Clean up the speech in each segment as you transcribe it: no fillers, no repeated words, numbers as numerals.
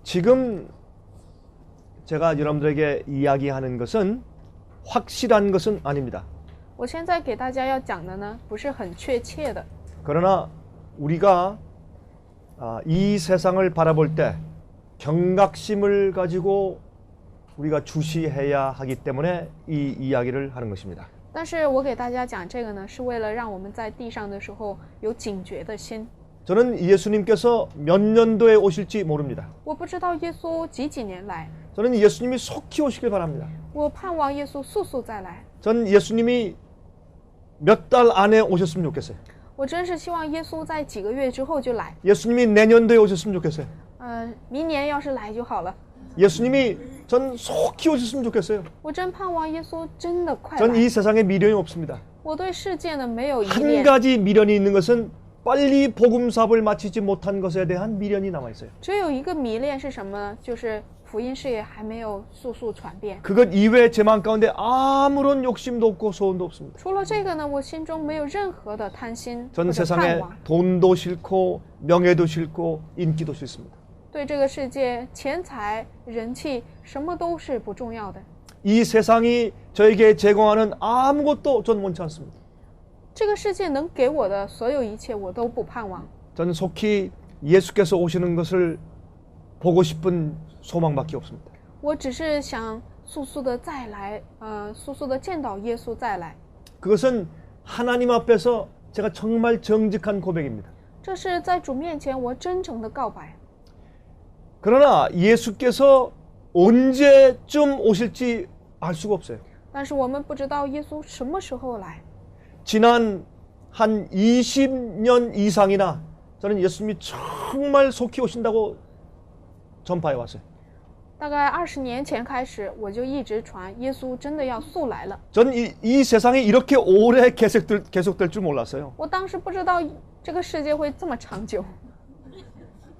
지금 제가 여러분들에게 이야기하는 것은 확실한 것은 아닙니다. 我现在给大家要讲的呢，不是很确切的。 그러나 우리가 이 세상을 바라볼 때 경각심을 가지고 우리가 주시해야 하기 때문에 이 이야기를 하는 것입니다. 但是我给大家讲这个呢，是为了让我们在地上的时候有警觉的心。 저는 예수님께서 몇 년도에 오실지 모릅니다. 我不知道耶稣几年来， 저는 예수님이 속히 오시길 바랍니다. 我盼望耶稣速速再来。 전 예수님이 몇 달 안에 오셨으면 좋겠어요. 我真是希望耶稣在几个月之后就来。 예수님이 내년도에 오셨으면 좋겠어요. 明年要是来就好了。 예수님이 전 속히 오셨으면 좋겠어요. 我真盼望耶稣真的快 전 来。 이 세상에 미련이 없습니다. 我对世界呢没有依 한 恋， 가지 미련이 있는 것은 빨리 복음 사업을 마치지 못한 것에 대한 미련이 남아 있어요. 只有一个迷恋是什么呢？就是福音事业还没有速速传遍。 그것 이외에 제 마음 가운데 아무런 욕심도 없고 소원도 없습니다. 除了这个呢，我心中没有任何的贪心 전 或者 세상에 盼望。 돈도 싫고 명예도 싫고 인기도 싫습니다. 对这个世界，钱财、人气，什么都是不重要的。 이 세상이 저에게 제공하는 아무것도 전 원치 않습니다. 这个世界能给我的所有一切，我都不盼望。 저는 속히 예수께서 오시는 것을 보고 싶은 소망밖에 없습니다. 我只是想速速的再来，速速的见到耶稣再来。 그것은 하나님 앞에서 제가 정말 정직한 고백입니다. 这是在主面前我真诚的告白。 그러나 예수께서 언제쯤 오실지 알 수가 없어요. 但是我们不知道耶稣什么时候来。 지난 한 20년 이상이나 저는 예수님이 정말 속히 오신다고 전파해 왔어요. 大概20年前开始，我就一直传耶稣真的要速来了。 저는 이 세상이 이렇게 오래 계속될 줄 몰랐어요. 我当时不知道这个世界会这么长久，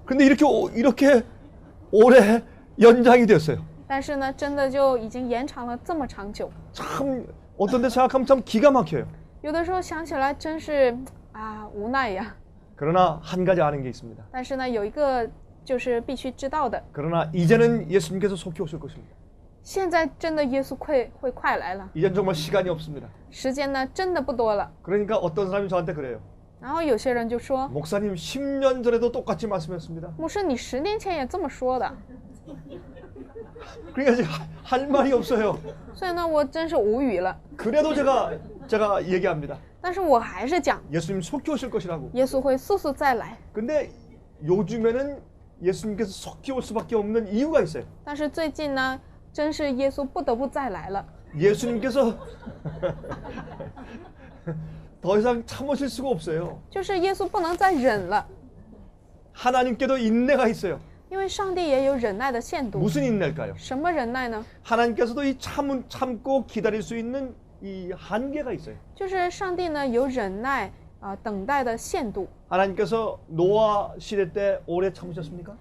근데 이렇게 오래 연장이 됐어요. 但是呢，真的就已经延长了这么长久。 참 어떤 데 생각하면 참 기가 막혀요. 有的时候想起来真是无奈呀。 그러나 한 가지 아는 게 있습니다. 但是呢，有一个就是必须知道的， 그러나 이제는 예수님께서 속히 오실 것입니다. 现在真的耶稣会快来了， 이젠 정말 시간이 없습니다. 时间呢真的不多了。 그러니까 어떤 사람이 저한테 그래요. 然后有些人就说 목사님 10년 전에도 똑같이 말씀했습니다. 牧师，你10年前也这么说的。 그러니까 지금 할 말이 없어요. 所以呢，我真是无语了。 그래도 제가 얘기합니다. 但是我还是讲 예수님 속히 오실 것이라고. 耶稣会速速再来。 근데 요즘에는 예수님께서 속히 올 수밖에 없는 이유가 있어요. 但是最近呢，真是耶稣不得不再来了。 예수님께서 더 이상 참으실 수가 없어요. 就是耶稣不能再忍了， 하나님께도 인내가 있어요. 因为上帝也有忍耐的限度。 무슨 인내일까요? 什么忍耐呢？ 하나님께서도 이 참고 기다릴 수 있는 이 한계가 있어요. 就是上帝呢有忍耐等待的限度。 하나님께서 노아 시대 때 오래 참으셨습니까?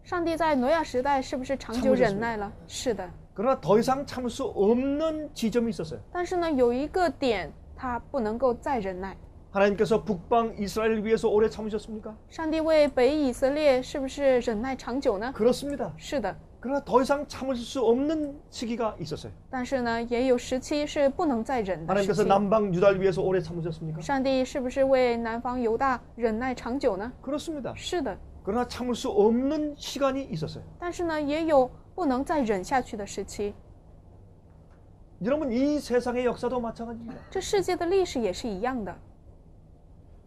上帝在挪亚时代是不是长久忍耐了？是的。 그러나 더 이상 참을 수 없는 지점이 있었어요. 但是呢，有一个点他不能够再忍耐。 하나님께서 북방 이스라엘을 위해서 오래 참으셨습니까? 上帝为北以色列是不是忍耐长久呢？ 그렇습니다. 是的。 그러나 더 이상 참을 수 없는 시기가 있었어요. 但是呢，也有时期是不能再忍的时 하나님께서 期。 남방 유다를 위해서 오래 참으셨습니까? 上帝是不是为南方犹大忍耐长久呢？ 그렇습니다. 是的。 그러나 참을 수 없는 시간이 있었어요. 但是呢，也有不能再忍下去的时期。 여러분 이 세상의 역사도 마찬가지입니다. 这世界的历史也是一样的。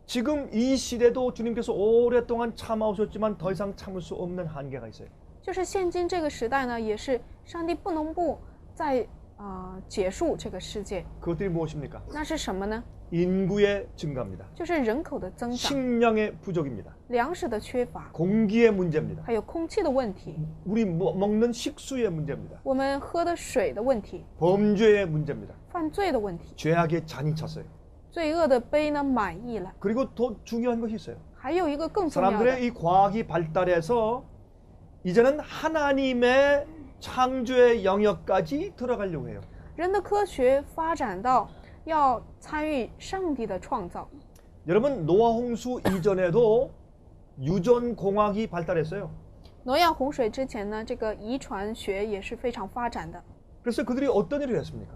지금 이 시대도 주님께서 오랫동안 참아오셨지만 더 이상 참을 수 없는 한계가 있어요. 就是现今这个时代呢，也是上帝不能不再结束这个世界。 그것들이 무엇입니까? 那是什么呢？ 인구의 증가입니다. 就是人口的增长， 식량의 부족입니다. 粮食的缺乏， 공기의 문제입니다. 还有空气的问题， 우리 먹는 식수의 문제입니다. 我们喝的水的问题， 범죄의 문제입니다. 犯罪的问题， 죄악의 잔이 찼어요. 罪恶的杯呢满溢了。 그리고 더 중요한 것이 있어요. 还有一个更重要的， 사람들의 이 과학이 발달해서 이제는 하나님의 창조의 영역까지 들어가려고 해요. 人的科学发展到要参与上帝的创造。 여러분 노아 홍수 이전에도 유전 공학이 발달했어요. 挪亚洪水之前呢，这个遗传学也是非常发展的， 그래서 그들이 어떤 일을 했습니까?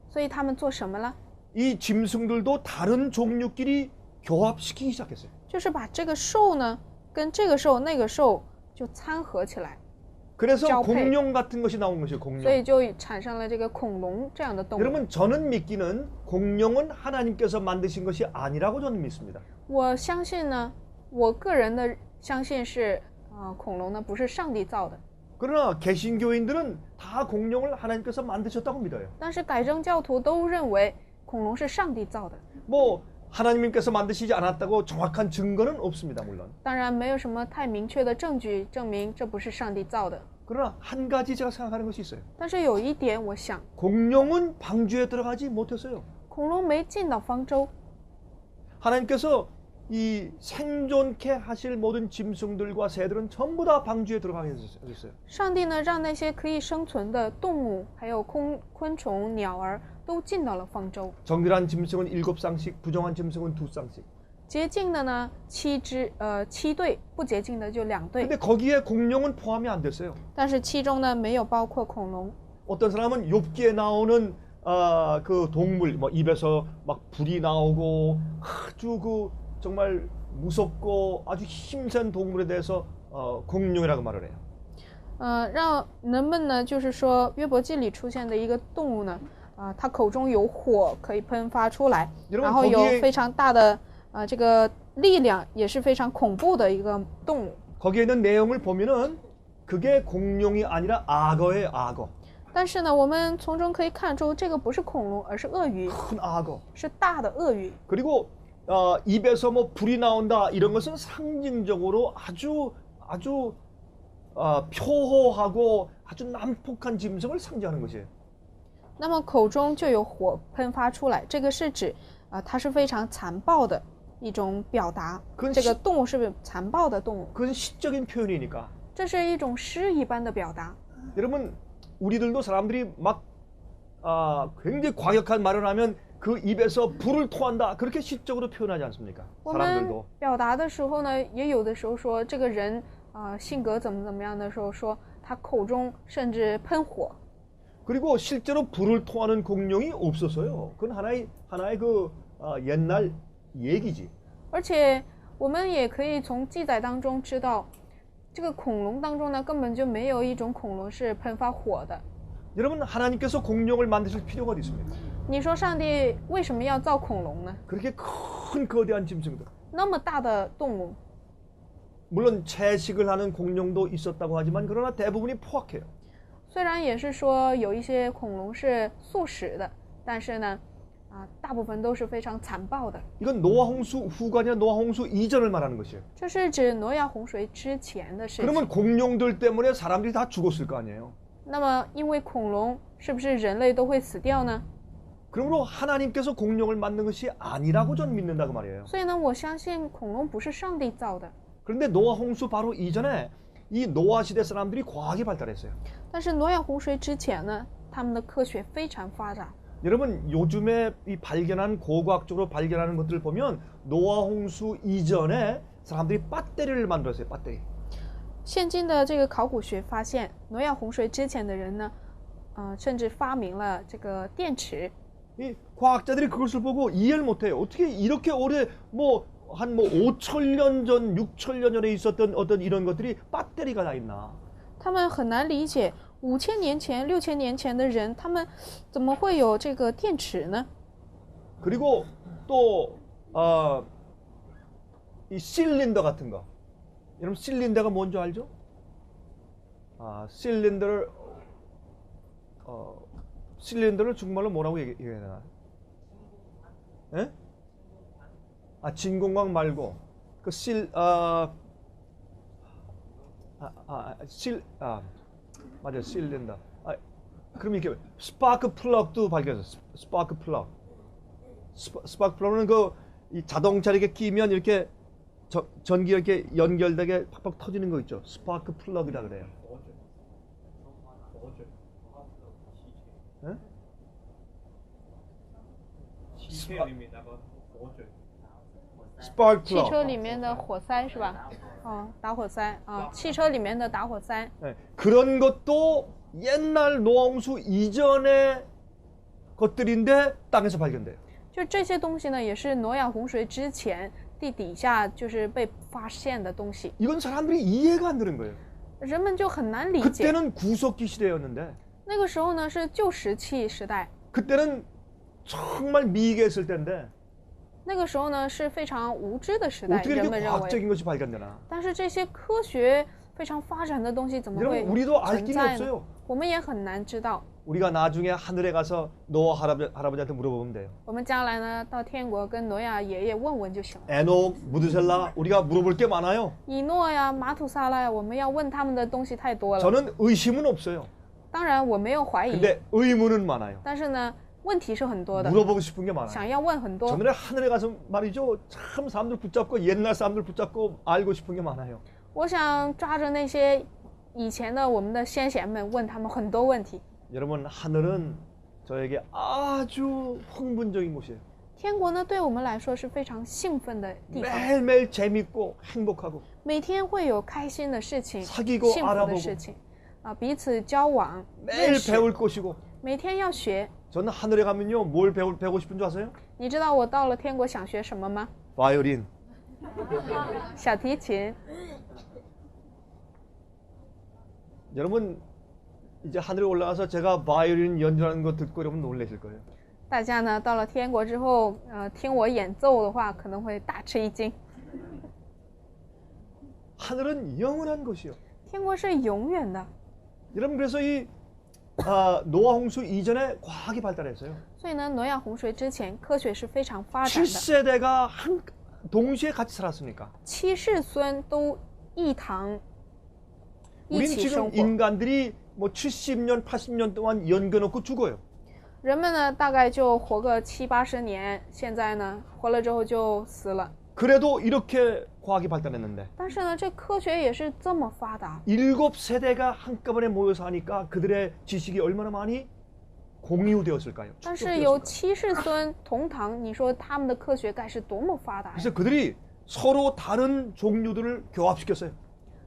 所以他们做什么呢？ 이 짐승들도 다른 종류끼리 교합시키기 시작했어요. 就是把这个兽呢跟这个兽那个兽就掺合起来， 그래서交配. 공룡 같은 것이 나온 것이에요. 所以 공룡. 就产生了这个恐龙这样的动物。 여러분 저는 믿기는 공룡은 하나님께서 만드신 것이 아니라고 저는 믿습니다. 我相信呢，我个人的相信是，恐龙呢不是上帝造的， 그러나 개신교인들은 다 공룡을 하나님께서 만드셨다고 믿어요. 但是改正教徒都认为恐龙是上帝造的。 뭐 하나님께서 만드시지 않았다고 정확한 증거는 없습니다. 물론. 当然没有什么太明确的证据证明这不是上帝造的， 그러나 한 가지 제가 생각하는 것이 있어요. 但是有一点我想， 공룡은 방주에 들어가지 못했어요. 恐龙没进到方舟， 하나님께서 이 생존케 하실 모든 짐승들과 새들은 전부 다 방주에 들어가게 해주셨어요. 上帝呢让那些可以生存的动物，还有昆虫、鸟儿都进到了方舟。 정결한 짐승은 7쌍씩, 부정한 짐승은 2쌍씩. 洁净的呢7对，不洁净的就2对， 근데 거기에 공룡은 포함이 안 됐어요. 但是其中呢没有包括恐龙。 어떤 사람은 욥기에 나오는 그 동물, 뭐 입에서 막 불이 나오고 아주 그 정말 무섭고 아주 힘센 동물에 대해서 공룡이라고 말을 해요. 让人们呢就是说约伯记里出现的一个动物呢，它口中有火可以喷发出来，然后有非常大的这个力量，也是非常恐怖的一个动物。 거기에 있는 내용을 보면은 그게 공룡이 아니라 악어예요, 악어. 但是呢，我们从中可以看出，这个不是恐龙，而是鳄鱼， 큰 악어. 是大的鳄鱼。 그리고 입에서 뭐 불이 나온다 이런 것은 상징적으로 아주 표호하고 아주 난폭한 짐승을 상징하는 것이에요. 那么口中就有火喷发出来，这个是指它是非常残暴的一种表达。这个动物是残暴的动物， 그건 시적인 표현이니까. 这是一种诗一般的表达。 여러분 우리들도 사람들이 막 굉장히 과격한 말을 하면 그 입에서 불을 토한다 그렇게 시적으로 표현하지 않습니까? 我们 사람들도. 表达的时候呢，也有的时候说这个人性格怎么样的时候说他口中甚至喷火。 그리고 실제로 불을 토하는 공룡이 없었어요. 그건 하나의 그 옛날 얘기지. 而且我们也可以从记载当中知道，这个恐龙当中呢，根本就没有一种恐龙是喷发火的。 여러분 하나님께서 공룡을 만드실 필요가 어디 있습니까? 你说上帝为什么要造恐龙呢？ 그렇게 큰 거대한 짐승들. 那么大的动物， 물론 채식을 하는 공룡도 있었다고 하지만 그러나 대부분이 포악해요. 虽然也是说有一些恐龙是素食的，但是呢，大部分都是非常残暴的。 이건 노아 홍수 후가 아니라 노아 홍수 이전을 말하는 것이에요. 这是指挪亚洪水之前的事情。 그러면 공룡들 때문에 사람들이 다 죽었을 거 아니에요. 那么因为恐龙，是不是人类都会死掉呢？ 그러므로 하나님께서 공룡을 만든 것이 아니라고 저는 믿는다고 말이에요. 所以呢，我相信恐龙不是上帝造的。 그런데 노아 홍수 바로 이전에 이 노아 시대 사람들이 과학이 발달했어요. 但是挪亚洪水之前呢，他们的科学非常发展。 여러분 요즘에 이 발견한 고고학적으로 발견하는 것들을 보면 노아 홍수 이전에 사람들이 배터리를 만들었어요. 배터리. 现今的这个考古学发现，挪亚洪水之前的人呢，甚至发明了这个电池。 이 과학자들이 그것을 보고 이해를 못해요. 어떻게 이렇게 오래 한 5,000년 전, 6,000년 전에 있었던 어떤 이런 것들이 배터리가 다 있나? 他们很难理解5000年前、6000年前的人，他们怎么会有这个电池呢？ 그리고 또 이 실린더 같은 거. 여러분 실린더가 뭔지 알죠? 실린더를 중국말로 뭐라고 얘기해야 되나? 예? 진공광 말고 그 맞아 실린더. 그럼 이렇게 스파크 플러그도 발견했어. 스파크 플러그. 스파크 플러그는 이 자동차 이렇게 끼면 이렇게 전기 이렇게 연결되게 팍팍 터지는 거 있죠. 스파크 플러그라 그래요. 예? 汽车里面那个火嘴， 스파크 汽车 플러그. 里面的火塞是吧？打火塞啊，汽车里面的打火塞。 네, 그런 것도 옛날 노아홍수 이전의 것들인데 땅에서 발견돼요. 就这些东西呢，也是挪亚洪水之前地底下就是被发现的东西。 이건 사람들이 이해가 안 되는 거예요. 人们就很难理解。 그때는 구석기 시대였는데 那个时候呢是旧石器时代， 그때는 정말 미개했을 때인데 那个时候呢是非常无知的时代， 어떻게 人 이렇게 们认为。 과학적인 것이 발견되나? 但是这些科学非常发展的东西怎么会 여러분 우리도 알 存 길이 在呢？ 없어요. 我们也很难知道。 우리가 나중에 하늘에 가서 노아 할아버지한테 물어보면 돼요. 我们将来呢到天国跟挪亚爷爷问问就行了。 에녹, 무드셀라 우리가 물어볼 게 많아요. 以诺呀、马土撒拉呀，我们要问他们的东西太多了。 저는 의심은 없어요. 当然我没有怀疑， 근데 의문은 많아요. 但是呢问题是很多的， 물어보고 싶은 게 많아요. 想要问很多。 전에 하늘에 가서 말이죠. 참 사람들 붙잡고 옛날 사람들 붙잡고 알고 싶은 게 많아요. 我想抓着那些以前的我们的先贤们，问他们很多问题。 여러분 하늘은 저에게 아주 흥분적인 곳이에요. 天国呢，对我们来说是非常兴奋的地方， 매일매일 재밌고 행복하고 每天会有开心的事情、 사귀고 幸福的 알아보고 事情啊，彼此交往、 매일 认识， 배울 것이고 每天要学。 저는 하늘에 가면요 뭘 배우고 싶은 줄 아세요? 你知道我到了天国想学什么吗？ 바이올린. 小提琴。 여러분 이제 하늘에 올라가서 제가 바이올린 연주하는 거 듣고 여러분 놀라실 거예요. 大家呢到了天国之后，听我演奏的话，可能会大吃一惊。 하늘은 영원한 것이요. 天国是永远的， 여러분 그래서 이 노아 홍수 이전에 과학이 발달했어요. 所以呢，挪亚洪水之前，科学是非常发展的。 7세대가 동시에 같이 살았으니까. 七世孙都一堂一 우린 起生 지금 活。 인간들이 뭐 70년, 80년 동안 연겨놓고 죽어요. 人们呢大概就活个70-80年，现在呢活了之后就死了。 그래도 이렇게 과학이 발달했는데 但是呢，这科学也是这么发达， 7세대가 한꺼번에 모여서 하니까 그들의 지식이 얼마나 많이 공유되었을까요? 但是有七世孙同堂，你说他们的科学该是多么发达呀！ 그래서 그들이 서로 다른 종류들을 교합시켰어요.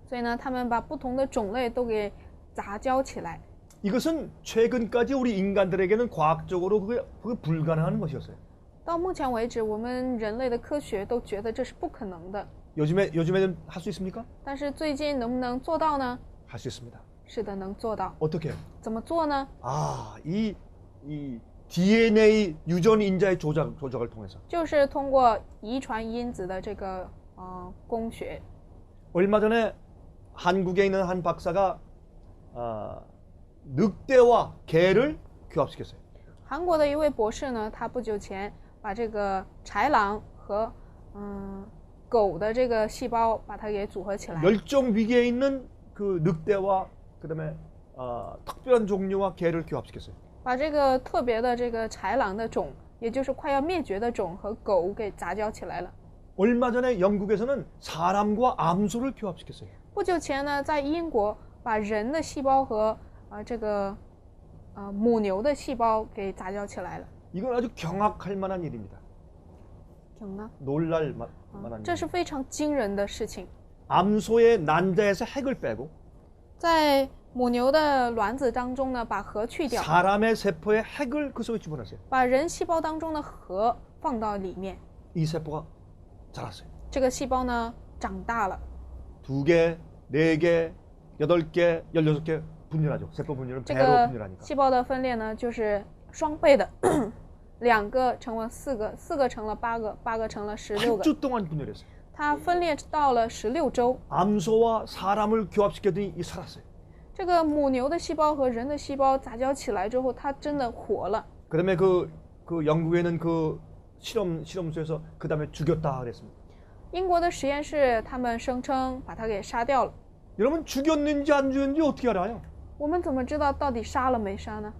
所以呢，他们把不同的种类都给杂交起来。 이것은 최근까지 우리 인간들에게는 과학적으로 그게 불가능한 것이었어요. 到目前为止，我们人类的科学都觉得这是不可能的。 요즘에는 할 수 있습니까? 但是最近能不能做到呢？ 할 수 있습니다. 是的，能做到。 어떻게 해요? 怎么做呢？ 이 DNA 유전 인자의 조작을 통해서 就是通过遗传因子的这个工学。 얼마 전에 한국에 있는 한 박사가 늑대와 개를 교합시켰어요. 韩国的一位博士呢，他不久前把这个豺狼和狗的这个细胞把它给组合起来。 멸종 위기에 있는 그 늑대와 그다음에 특별한 종류와 개를 교합시켰어요. 把这个特别的这个豺狼的种，也就是快要灭绝的种和狗给杂交起来了。 얼마 전에 영국에서는 사람과 암소를 교합시켰어요. 不久前呢，在英国把人的细胞和这个母牛的细胞给杂交起来了。 이건 아주 경악할 만한 일입니다. 놀랄 만한 这是非常惊人的事情。 암소의 난자에서 핵을 빼고 在母牛的卵子当中呢，把核去掉， 사람의 세포에 핵을 그 속에 집어넣었어요. 把人细胞当中的核放到里面， 이 세포가 자랐어요. 这个细胞呢长大了， 2개, 4개, 8개, 16개 분열하죠. 세포 분열은 这 배로 个 분열하니까. 细胞的分裂呢就是双倍的，2个成了4个，4个成了8个，8个成了16个， 8주 동안 분열했어요. 它分裂到了16周。 암소와 사람을 교합시켰더니 이 살았어요. 这个母牛的细胞和人的细胞杂交起来之后，它真的活了。 그다음에 그 영국에는 그 실험소에서 그 다음에 죽였다 그랬습니다. 英国的实验室他们声称把它给杀掉了。 여러분 죽였는지 안 죽였는지 어떻게 알아요? 我们怎么知道到底杀了没杀呢？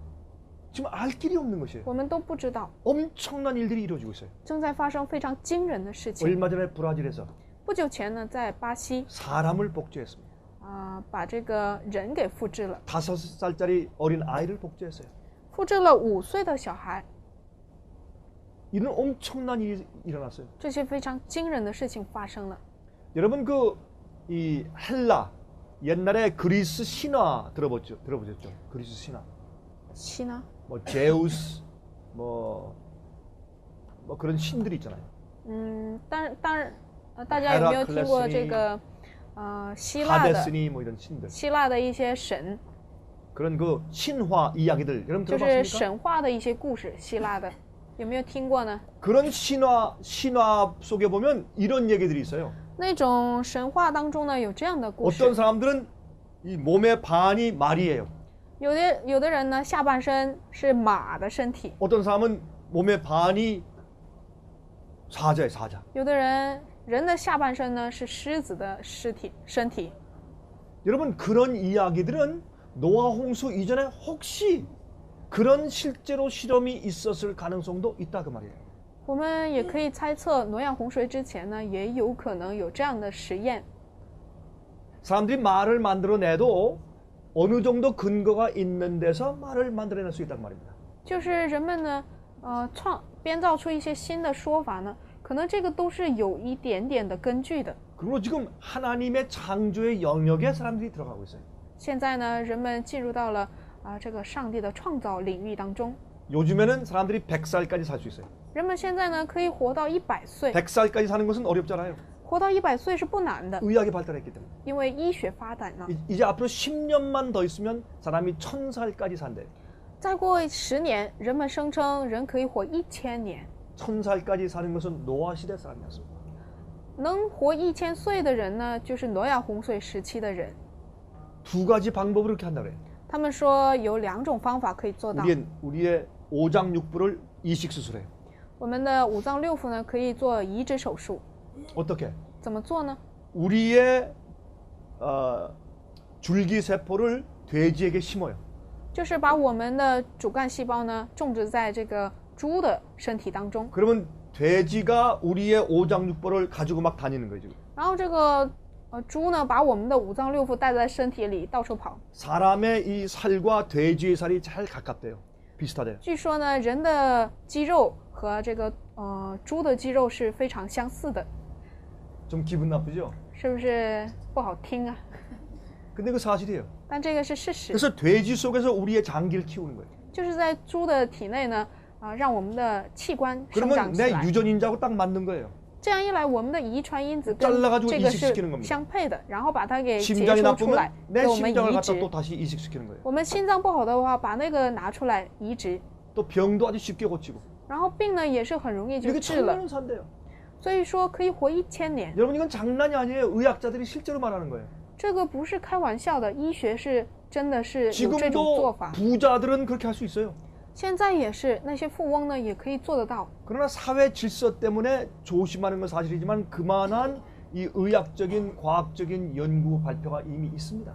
지금 알 길이 없는 것이에요. 我们都不知道， 엄청난 일들이 이루어지고 있어요. 正在发生非常惊人的事情。 얼마 전에 브라질에서 不久前呢，在巴西 사람을 복제했습니다. 把这个人给复制了， 5살짜리 어린 아이를 복제했어요. 复制了5岁的小孩。 이런 엄청난 일이 일어났어요. 这些非常惊人的事情发生了。 여러분 이 헬라 옛날에 그리스 신화 들어보셨죠? 그리스 신화. 신화? 뭐 제우스 뭐 그런 신들이 있잖아요. 大家有没有听过这个希腊的 하데스니 뭐 이런 신들. 希腊的一些神， 그런 그 신화 이야기들 여러분 就是 들어봤습니까? 神话的一些故事，希腊的有没有听过呢？ 그런 신화 속에 보면 이런 얘기들이 있어요. 那种神话当中呢有这样的故 어떤 事， 사람들은 이 몸의 반이 말이에요. 有的人呢下半身是马的身体， 어떤 사람은 몸의 반이 사자예요, 사자. 有的人的下半身呢是狮子的身体。 여러분 그런 이야기들은 노아 홍수 이전에 혹시 그런 실제로 실험이 있었을 가능성도 있다 그 말이에요. 我们也可以猜测，挪亚洪水之前呢，也有可能有这样的实验。 사람들이 말을 만들어내도 어느 정도 근거가 있는 데서 말을 만들어낼 수 있단 말입니다. 就是人们呢，编造出一些新的说法呢，可能这个都是有一点点的根据的。 그리고 지금 하나님의 창조의 영역에 사람들이 들어가고 있어요. 现在呢，人们进入到了这个上帝的创造领域当中。 요즘에는 사람들이 100살까지 살 수 있어요. 人们现在呢可以活到100岁， 100살까지 사는 것은 어렵잖아요. 活到100岁是不难的， 의학이 발달했기 때문에. 因为医学发展了。 이제 앞으로 10년만 더 있으면 사람이 1000살까지 산대. 再过10年，人们声称人可以活1000年。 1000살까지 사는 것은 노아 시대 사람이었습니다. 能活1000岁的人呢，就是挪亚洪水时期的人。 두 가지 방법으로 이렇게 한다 그래요. 他们说有2种方法可以做到。 우리의 오장육부를 이식 수술해요. 我们的五脏六腑呢可以做移植手术， 어떻게? 怎么做呢？ 우리의 줄기세포를 돼지에게 심어요. 就是把我们的主干细胞呢种植在这个猪的身体当中， 그러면 돼지가 우리의 오장육부를 가지고 막 다니는 거예요 지금. 然后这个猪呢把我们的五脏六腑带在身体里到处跑。 사람의 이 살과 돼지의 살이 잘 가깝대요. 비슷하대요. 据说呢，人的肌肉和这个猪的肌肉是非常相似的， 좀 기분 나쁘죠? 是不是不好听啊？ 근데 그 사실이에요. 但这个是事实， 그래서 돼지 속에서 우리의 장기를 키우는 거예요. 就是在猪的体内呢，让我们的器官生 그러면 长起 내 来。 유전인자하고 딱 맞는 거예요. 这样一来，我们的遗传因子跟 잘라가지고 这个 이식시키는 是 겁니다. 相配的，然后把它给解 심장이 抽出来 나쁘면 ，내 给我们 심장을 移 갖다 植。 또 다시 이식시키는 거예요. 我们心脏不好的话，把那个拿出来移植， 또 병도 아주 쉽게 고치고. 然后病呢也是很容易就 이렇게 治了。 천년을 산대요. 所以说可以活1000年， 여러분 이건 장난이 아니에요. 의학자들이 실제로 말하는 거예요. 这个不是开玩笑的，医学是真的是有这种做 지금도 法。 부자들은 그렇게 할 수 있어요. 现在也是，那些富翁呢也可以做得到。 그러나 사회 질서 때문에 조심하는 건 사실이지만 그만한 이 의학적인 과학적인 연구 발표가 이미 있습니다.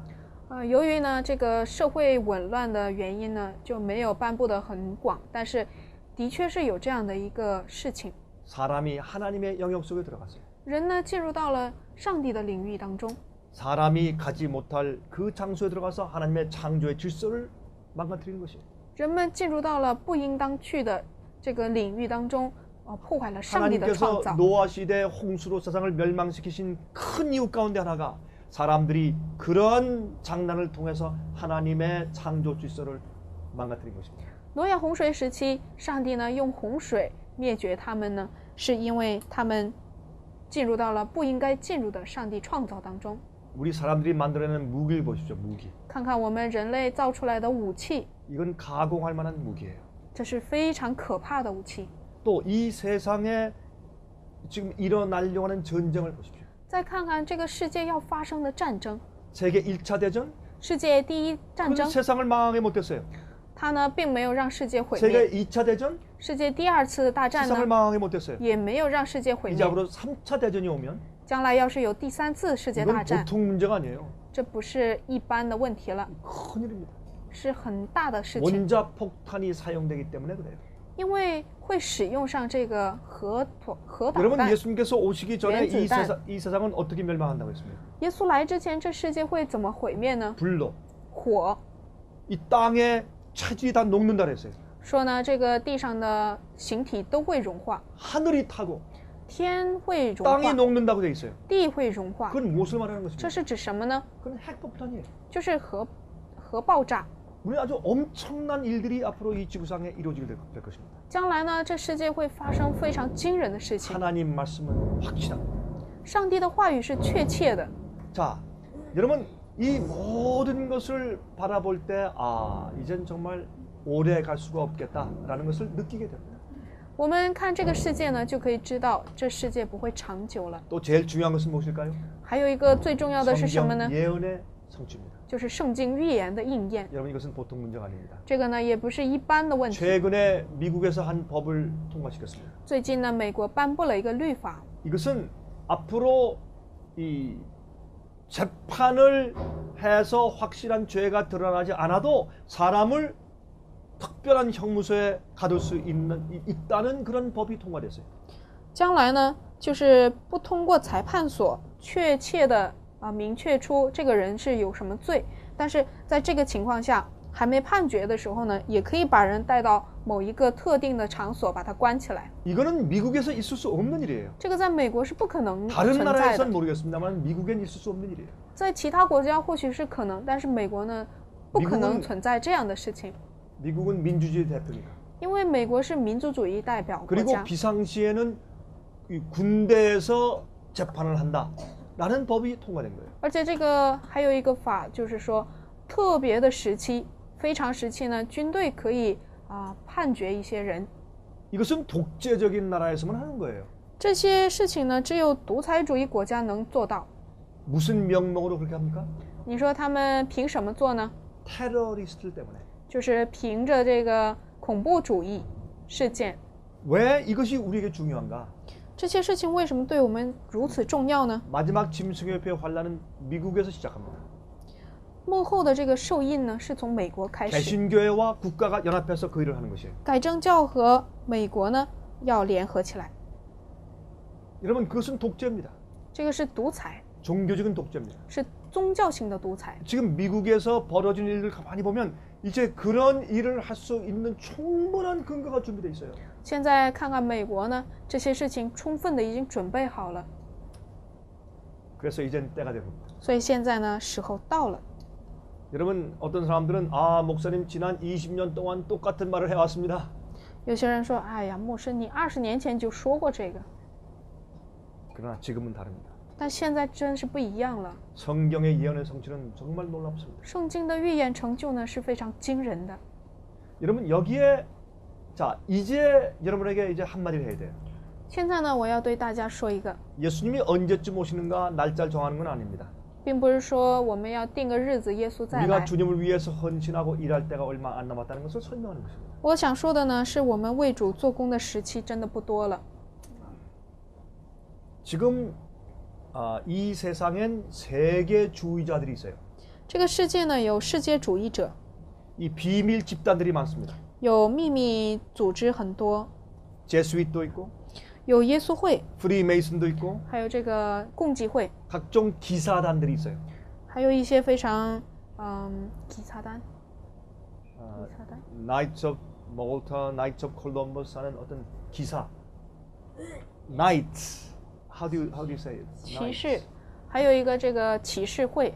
由于呢这个社会紊乱的原因呢，就没有颁布的很广，但是的确是有这样的一个事情。 사람이 하나님의 영역 속에 들어갔어요. 人呢进入到了上帝的领域当中， 사람이 가지 못할 그 장소에 들어가서 하나님의 창조의 질서를 망가뜨리는 것이에요. 人们进入到了不应当去的这个领域当中，破坏了上帝的创 하나님께서 造。 노아 시대 홍수로 세상을 멸망시키신 큰 이유 가운데 하나가 사람들이 그런 장난을 통해서 하나님의 창조 질서를 망가뜨린 것입니다. 挪亚洪水时期，上帝呢用洪水灭绝他们呢，是因为他们进入到了不应该进入的上帝创造当中。 우리 사람들이 만들어내는 무기를 보십시오. 무기. 看看我们人类造出来的武器， 이건 가공할 만한 무기예요. 这是非常可怕的武器。 또 이 세상에 지금 일어나려고 하는 전쟁을 보십시오. 再看看这个世界要发生的战争， 세계 1차 대전? 世界第一战 그건 争， 세상을 망하게 못했어요. 它呢并没有让世界毁 세계 灭， 2차 대전? 世界第2次大战 세상을 呢 망하게 못했어요. 也没有让世界毁 이제 灭。 앞으로 3차 대전이 오면 将来要是有第3次世界 이건 大战， 보통 문제가 아니에요. 这不是一般的问题了， 큰일입니다. 是很大的事情， 원자폭탄이 사용되기 때문에 그래요. 因为会使用上这个核导 여러분 弹。 예수님께서 오시기 전에 이,原子弹。 이 세상은 어떻게 멸망한다고 했습니까? 耶稣来之前，这世界会怎么毁灭呢？ 불로. 火。 이 땅에 체질이 다 녹는다 그랬어요. 说呢，这个地上的形体都会融化， 하늘이 타고 天会融化， 땅이 녹는다고 돼 있어요. 地会融化， 그건 무엇을 말하는 这 것입니까? 是指什么呢？ 그건 핵폭탄이에요. 就是核爆炸。 우리 아주 엄청난 일들이 앞으로 이 지구상에 이루어지게 될 것입니다. 将来呢，这世界会发生非常惊人的事情。 하나님 말씀은 확실합니다. 上帝的话语是确切的。 자, 여러분 이 모든 것을 바라볼 때 이젠 정말 오래 갈 수가 없겠다라는 것을 느끼게 됩니다. 我们看这个世界呢，就可以知道这世界不会长久了。 또 제일 중요한 것은 무엇일까요? 还有一个最重要的是什么呢？ 성경 예언의 성취입니다. 就是圣经预言的应验。 여러분 이것은 보통 문제가 아닙니다. 这个呢，也不是一般的问题。 최근에 미국에서 한 법을 통과시켰습니다. 最近呢，美国颁布了一个律法， 이것은 앞으로 이 재판을 해서 확실한 죄가 드러나지 않아도 사람을 특별한 형무소에 가둘 수 있다는 그런 법이 통과됐어요. 将来呢，就是不通过裁判所确切的明确出这个人是有什么罪，但是在这个情况下还没判决的时候呢，也可以把人带到某一个特定的场所把他关起来。 이거는 미국에서 있을 수 없는 일이에요. 这个在美国是不可能 다른 存在 나라에선 的， 모르겠습니다만 미국엔 있을 수 없는 일이에요. 在其他国家或许是可能，但是美国呢，不可能存在这样的事情， 미국은 민주주의 대표니까. 因为美国是民族主义代表国 그리고 家， 비상시에는 이 군대에서 재판을 한다라는 법이 통과된 거예요. 而且这个还有一个法，就是说特别的时期、非常时期呢，军队可以判决一些人。 이것은 독재적인 나라에서만 하는 거예요. 这些事情呢，只有独裁主义国家能做到。 무슨 명목으로 그렇게 합니까? 你说他们凭什么做呢？ 테러리스트들 때문에. 就是凭着这个恐怖主义事件。 왜 이것이 우리에게 중요한가? 这些事情为什么对我们如此重要呢？ 마지막 짐승협회 환란은 미국에서 시작합니다. 幕后的这个受印呢，是从美国开始。 개신교회와 국가가 연합해서 그 일을 하는 것이에요. 改正教和美国呢要联合起来， 여러분 그것은 독재입니다. 这个是独裁， 종교적인 독재입니다. 是宗教性的独裁。 지금 미국에서 벌어진 일들 가만히 보면 이제 그런 일을 할 수 있는 충분한 근거가 준비되어 있어요. 现在看看美国呢，这些事情充分的已经准备好了， 그래서 이젠 때가 됩니다. 所以现在呢，时候到了。 여러분 어떤 사람들은 목사님 지난 20년 동안 똑같은 말을 해왔습니다. 有些人说：“哎呀，牧师，你20年前就说过这个。” 그러나 지금은 다릅니다. 但现在真是不一样了。 성경의 예언의 성취는 정말 놀랍습니다. 圣经的预言成就呢是非常惊人的。 여러분 여기에 자 이제 여러분에게 이제 한마디를 해야 돼요. 现在呢，我要对大家说一个， 예수님이 언제쯤 오시는가 날짜를 정하는 건 아닙니다. 并不是说我们要定个日子，耶稣再 우리가 来。 주님을 위해서 헌신하고 일할 때가 얼마 안 남았다는 것을 설명하는 것입니다. 我想说的呢，是我们为主做工的时期真的不多了。 지금 이 세상엔 세계주의자들이 있어요. 这个世界呢，有世界主义者， 이 비밀 집단들이 많습니다. 有秘密组织很多， 제스윗도 있고 有耶稣会， 프리메이슨도 있고 还有这个共济会， 각종 기사단들이 있어요. 还有一些非常기사단， Knights of Malta, Knights of Columbus 하는 어떤 기사. Knights. How do you say it? 骑士，还有一个这个骑士会，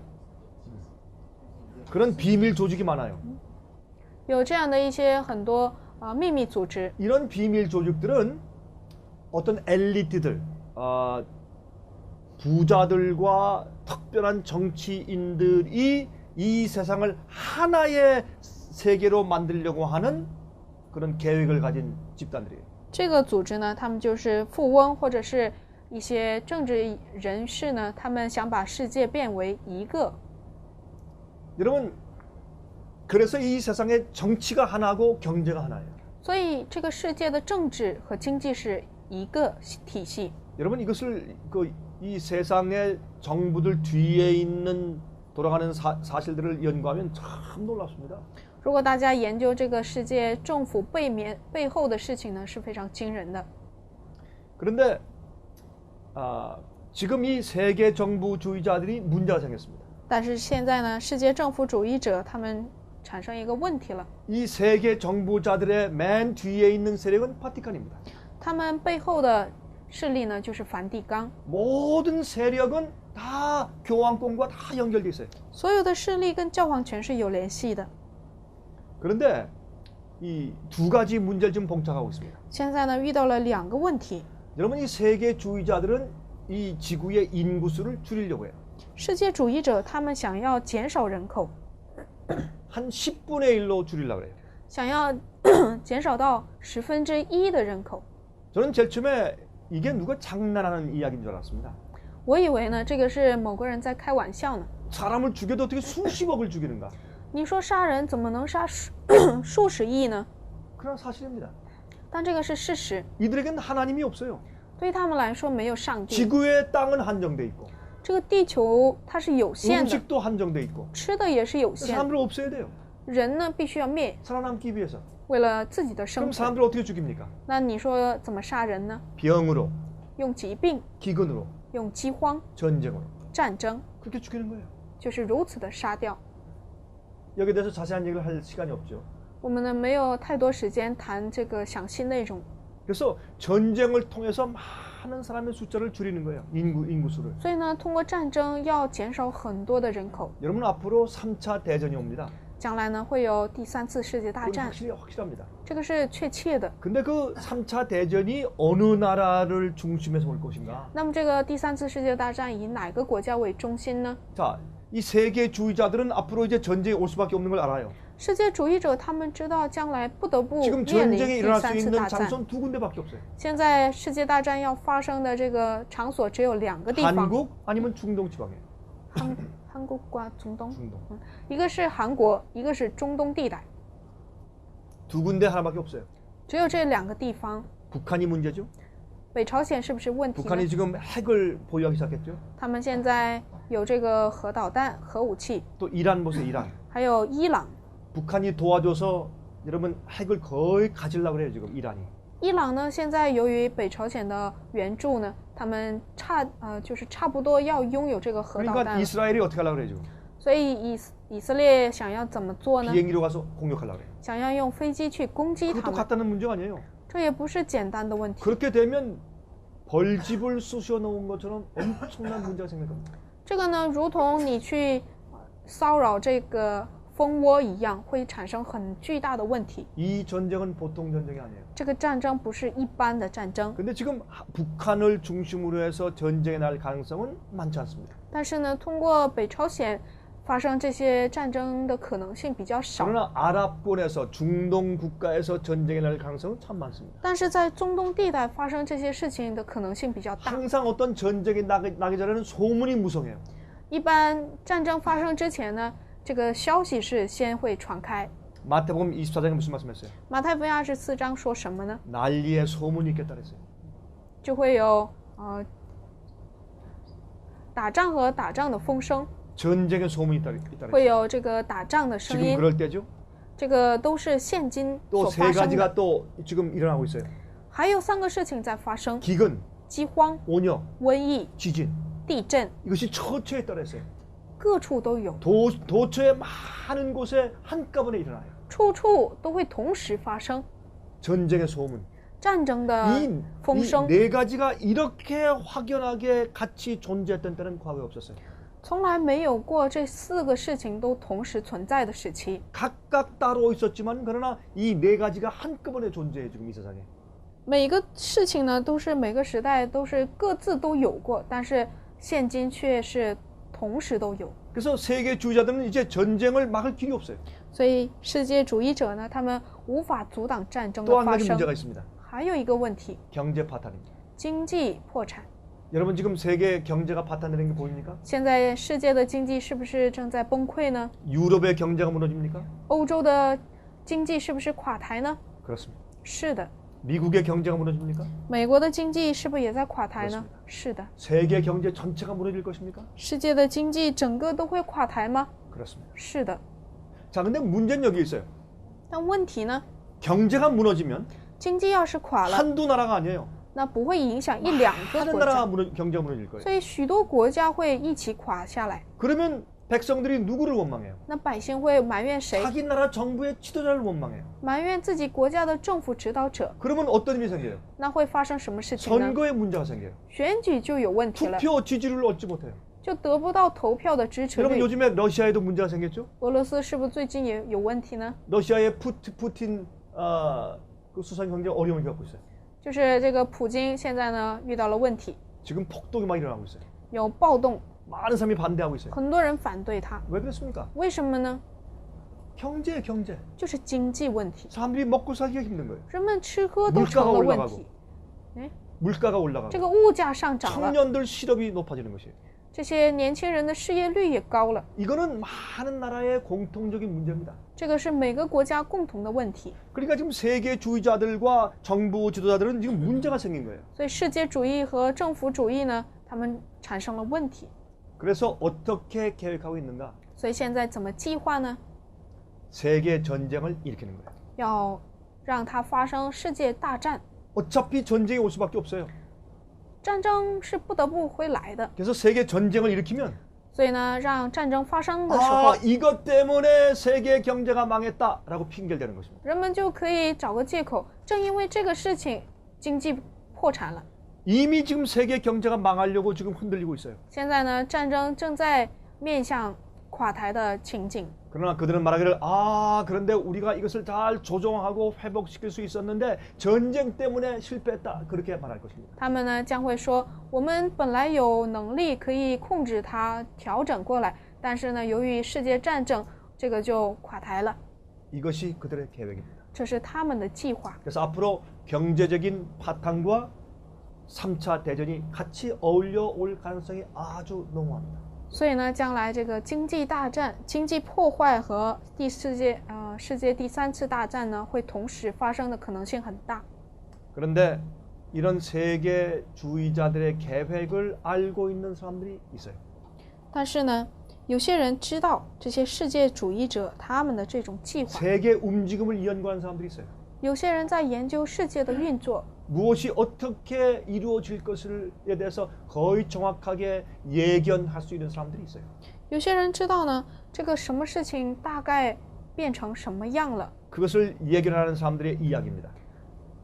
그런 비밀 조직이 많아요. 有这样的一些很多秘密组织。 이런 비밀 조직들은 어떤 엘리트들, 부자들과 특별한 정치인들이 이 세상을 하나의 세계로 만들려고 하는 그런 계획을 가진 집단들이에요. 这个组织呢，他们就是富翁或者是一些政治人士呢，他们想把世界变为一个。 여러분, 그래서 이 세상의 정치가 하나고 경제가 하나예요. 所以这个世界的政治和经济是一个体系。 여러분 이것을 이 세상의 정부들 뒤에 있는 돌아가는 사실들을 연구하면 참 놀랍습니다. 如果大家研究这个世界政府背后的事情呢，是非常惊人的。 그런데 지금 이 세계 정부주의자들이 문제가 생겼습니다. 但是现在呢，世界政府主义者他们产生一个问题了， 이 세계 정부자들의 맨 뒤에 있는 세력은 바티칸입니다. 他们背后的势力呢就是梵蒂冈， 모든 세력은 다 교황권과 다 연결돼 있어요. 所有的势力跟教皇权是有联系的。 그런데 이 두 가지 문제를 지금 봉착하고 있습니다. 现在呢遇到了2个问题， 여러분 이 세계주의자들은 이 지구의 인구수를 줄이려고 해요. 世界主义者他们想要减少人口， 한 10분의 1로 줄이려고 해요. 想要减少到1/10的人口。 저는 제일 처음에 이게 누가 장난하는 이야기인 줄 알았습니다. 我以为呢这个是某个人在开玩笑呢。 사람을 죽여도 어떻게 수십억을 죽이는가? 你说杀人怎么能杀数十亿呢？ 그런 사실입니다. 但这个是事实， 이들에겐 하나님이 없어요. 对他们来说没有上帝。 지구의 땅은 한정돼 있고 这个地球它是有限的， 음식도 한정돼 있고 吃的也是有限的。 사람들 없애야 돼요. 人呢必须要灭， 살아남기 위해서. 为了自己的生 그럼 存。 사람들 어떻게 죽입니까? 那你说怎么杀人呢？ 병으로, 用疾病， 기근으로, 用饥荒、 전쟁으로 战争， 그렇게 죽이는 거예요. 就是如此的杀掉。 여기에 대해서 자세한 얘기를 할 시간이 없죠. 我们呢没有太多时间谈这个详细内容， 그래서 전쟁을 통해서 많은 사람의 숫자를 줄이는 거예요. 인구수를. 所以呢，通过战争要减少很多的人口。 여러분 앞으로 3차 대전이 옵니다. 将来呢会有第3次世界大 그건 战， 확실합니다. 这个是确切的。 근데 그 3차 대전이 어느 나라를 중심에서 올 것인가? 那么这个第3次世界大战以哪个国家为中心呢？ 자, 이 세계주의자들은 앞으로 이제 전쟁이 올 수밖에 없는 걸 알아요. 世界主义者他们知道将来不得不 지금 面临 전쟁이 第 일어날 수 3次 있는 大战。 장소는 두 군데밖에 없어요. 现在世界大战要发生的这个场所只有2个地方， 한국 아니면 중동 지방이에요. 韩国과 중동， 중동. 一个是韩国，一个是中东地带， 두 군데 하나밖에 없어요. 只有这2个地方。 북한이 문제죠. 北朝鲜是不是问题呢？ 북한이 지금 핵을 보유하기 시작했죠. 他们现在有这个核导弹、核武器， 또 이란 보세요, 이란. 还有伊朗。 북한이 도와줘서 여러분 핵을 거의 가지려고 그래요, 지금 이란이. 伊朗呢，现在由于北朝鲜的援助呢，他们就是差不多要拥有这个核导 그러니까 弹了。 이스라엘이 어떻게 하려고 그래요, 지금? 所以以色列想要怎么做呢？ 비행기로 가서 공격하려고 그래요. 想要用飞机去攻击他 그것도 们， 같다는 문제가 아니에요. 这也不是简单的问题。 그렇게 되면 벌집을 쑤셔 놓은 것처럼 엄청난 문제가 생길 겁니다. 这个呢，如同你去骚扰这个蜂窝一样，会产生很巨大的问题。 이 전쟁은 보통 전쟁이 아니에요. 这个战争不是一般的战争， 근데 지금 북한을 중심으로 해서 전쟁이 날 가능성은 많지 않습니다. 但是呢，通过北朝鲜发生这些战争的可能性比较少。 그러나 아랍권에서 중동 국가에서 전쟁이 날 가능성은 참 많습니다. 但是在中东地带发生这些事情的可能性比较大。 항상 어떤 전쟁이 나기 전에는 소문이 무성해요. 一般战争发生之前呢，这个消息是先会传开。 마태복음 24장에 무슨 말씀했어요? 马太福音24章说什么呢？ 난리의 소문이 있겠다 그랬어요. 就会有打仗和打仗的风声， 전쟁의 소문이 있다 会 그랬어요. 有这个打仗的声 지금 音。 그럴 때죠. 这个都是现今 또 所 세 发生的。 가지가 또 지금 일어나고 있어요. 还有3个事情在发生： 기근, 饥荒、 온역, 瘟疫、 지진. 地震， 이것이 처처에 따라서요. 各处都有， 도처의 많은 곳에 한꺼번에 일어나요. 处处都会同时发生 전쟁의 소문. 战争的风声。 이 네 가지가 이렇게 확연하게 같이 존재했던 때는 과거에 없었어요. 从来没有过这4个事情都同时存在的时期。 각각 따로 있었지만 그러나 이 네 가지가 한꺼번에 존재해 지금 이 세상에. 每个事情呢，都是每个时代都是各自都有过，但是现今却是同时都有。 그래서 세계주의자들은 이제 전쟁을 막을 길이 없어요. 所以世界主义者呢，他们无法阻挡战争 또 的 한 发 가지 生。 문제가 있습니다. 还有一个问题， 경제 파탄입니다. 经济破产。 여러분 지금 세계 경제가 파탄되는 게 보입니까? 现在世界的经济是不是正在崩溃呢？ 유럽의 경제가 무너집니까? 欧洲的经济是不是垮台呢？ 그렇습니다. 是的。 미국의 경제가 무너집니까? 美国的经济是不是也在垮台呢？是的。 세계 경제 전체가 무너질 것입니까? 世界的经济整个都会垮台吗？ 그렇습니다. 是的。 자, 근데 문제는 여기 있어요. 但问题呢？ 경제가 무너지면 经济要是垮了， 한두 나라가 아니에요. 那不会影响1、2个 많은 国 나라가 家， 경제가 무너질 거예요. 所以许多国家会一起垮下来。 그러면 백성들이 누구를 원망해요? 那百姓会埋怨谁？ 자기 나라 정부의 지도자를 원망해요. 埋怨自己国家的政府指导者。 그러면 어떤 일이 생겨요? 那会发生什么事情呢？ 선거에 문제가 생겨요. 选举就有问题了， 투표 지지를 얻지 못해요. 就得不到投票的支持 여러분 率。 요즘에 러시아에도 문제가 생겼죠? 俄罗斯是不是最近也有问题呢？ 러시아의 푸틴 그 수상 경제 어려움을 겪고 있어요. 就是这个普京现在呢遇到了问题， 지금 폭동이 막 일어나고 있어요. 有暴动， 많은 사람이 반대하고 있어요. 很多人反对他， 왜 그렇습니까? 为什么呢？ 경제. 就是经济问题， 사람들이 먹고 살기가 힘든 거예요. 人们吃喝都成了问题， 물가가 올라가고 这个物价上涨了， 청년들 실업이 높아지는 것이에요. 这些年轻人的失业率也高了， 이거는 많은 나라의 공통적인 문제입니다. 这个是每个国家共同的问题。 그러니까 지금 세계주의자들과 정부 지도자들은 지금 문제가 생긴 거예요. 所以世界主义和政府主义呢，他们产生了问题。 그래서 어떻게 계획하고 있는가? 所以现在怎么计划呢？ 세계 전쟁을 일으키는 거예요. 要让它发生世界大战， 어차피 전쟁이 올 수밖에 없어요. 战争是不得不会来的。 그래서 세계 전쟁을 일으키면 所以呢，让战争发生的时候， 이것 때문에 세계 경제가 망했다라고 핑계를 대는 것입니다. 人们就可以找个借口，正因为这个事情，经济破产了。 이미 지금 세계 경제가 망하려고 지금 흔들리고 있어요. 现在呢，战争正在面向垮台的情景。 그러나 그들은 말하기를 그런데 우리가 이것을 잘 조정하고 회복시킬 수 있었는데 전쟁 때문에 실패했다 그렇게 말할 것입니다. 他们呢将会说，我们本来有能力可以控制它、调整过来，但是呢，由于世界战争，这个就垮台了。 이것이 그들의 계획입니다. 这是他们的计划。 그래서 앞으로 경제적인 파탄과 3차 대전이 같이 어울려 올 가능성이 아주 농후합니다. 所以呢，将来这个经济大战、经济破坏和世界第三次大战呢，会同时发生的可能性很大。 그런데 이런 세계주의자들의 계획을 알고 있는 사람들이 있어요. 但是呢，有些人知道这些世界主义者他们的这种计划， 세계 움직임을 연구하는 사람들이 있어요. 有些人在研究世界的运作， 무엇이 어떻게 이루어질 것에 대해서 거의 정확하게 예견할 수 있는 사람들이 있어요. 有些人知道呢，这个什么事情大概变成什么样了。 그것을 예견하는 사람들의 이야기입니다.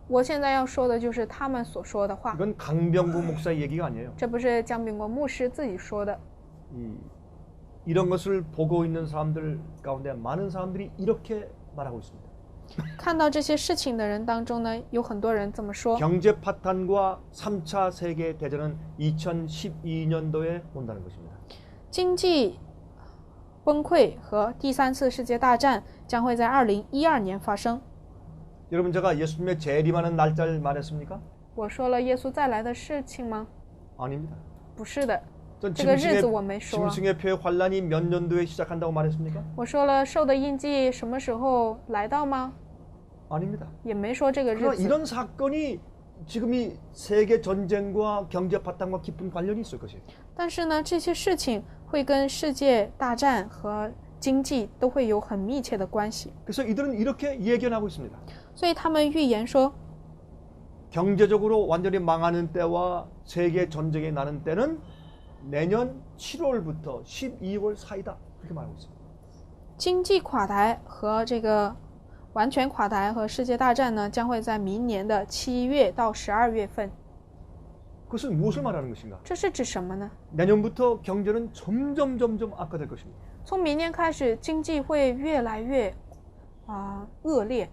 我现在要说的就是他们所说的话， 이건 강병구 목사의 얘기가 아니에요. 这不是姜炳国牧师自己说的。 이런 것을 보고 있는 사람들 가운데 많은 사람들이 이렇게 말하고 있습니다. 看到这些事情的人当中呢，有很多人这么说。 경제 파탄과 3차 세계 대전은 2012년도에 온다는 것입니다. 经济崩溃和第三次世界大战将会在2012年发生。 여러분 제가 예수님의 재림하는 날짜를 말했습니까? 我说了耶稣再来的事情吗？ 아닙니다. 不是的， 전 这个日子我没说。 짐승의 표 환란이 몇 년도에 시작한다고 말했습니까? 我说了兽的印记什么时候来到吗？ 아닙니다. 也没说这个日 그러나 子。 이런 사건이 지금 이 세계 전쟁과 경제 파탄과 깊은 관련이 있을 것이에요. 但是呢，这些事情会跟世界大战和经济都会有很密切的关系。 그래서 이들은 이렇게 예견하고 있습니다. 所以他们预言说， 경제적으로 완전히 망하는 때와 세계 전쟁이 나는 때는 내년 7월부터 12월 사이다. 그렇게 말하고 있습니다. 经济垮台和这个完全垮台和世界大战呢，将会在明年的7月到12月份。 그것은 무엇을 말하는 것인가? 这是指什么呢？ 내년부터 경제는 점점 악화될 것입니다. 从明年开始，经济会越来越恶劣。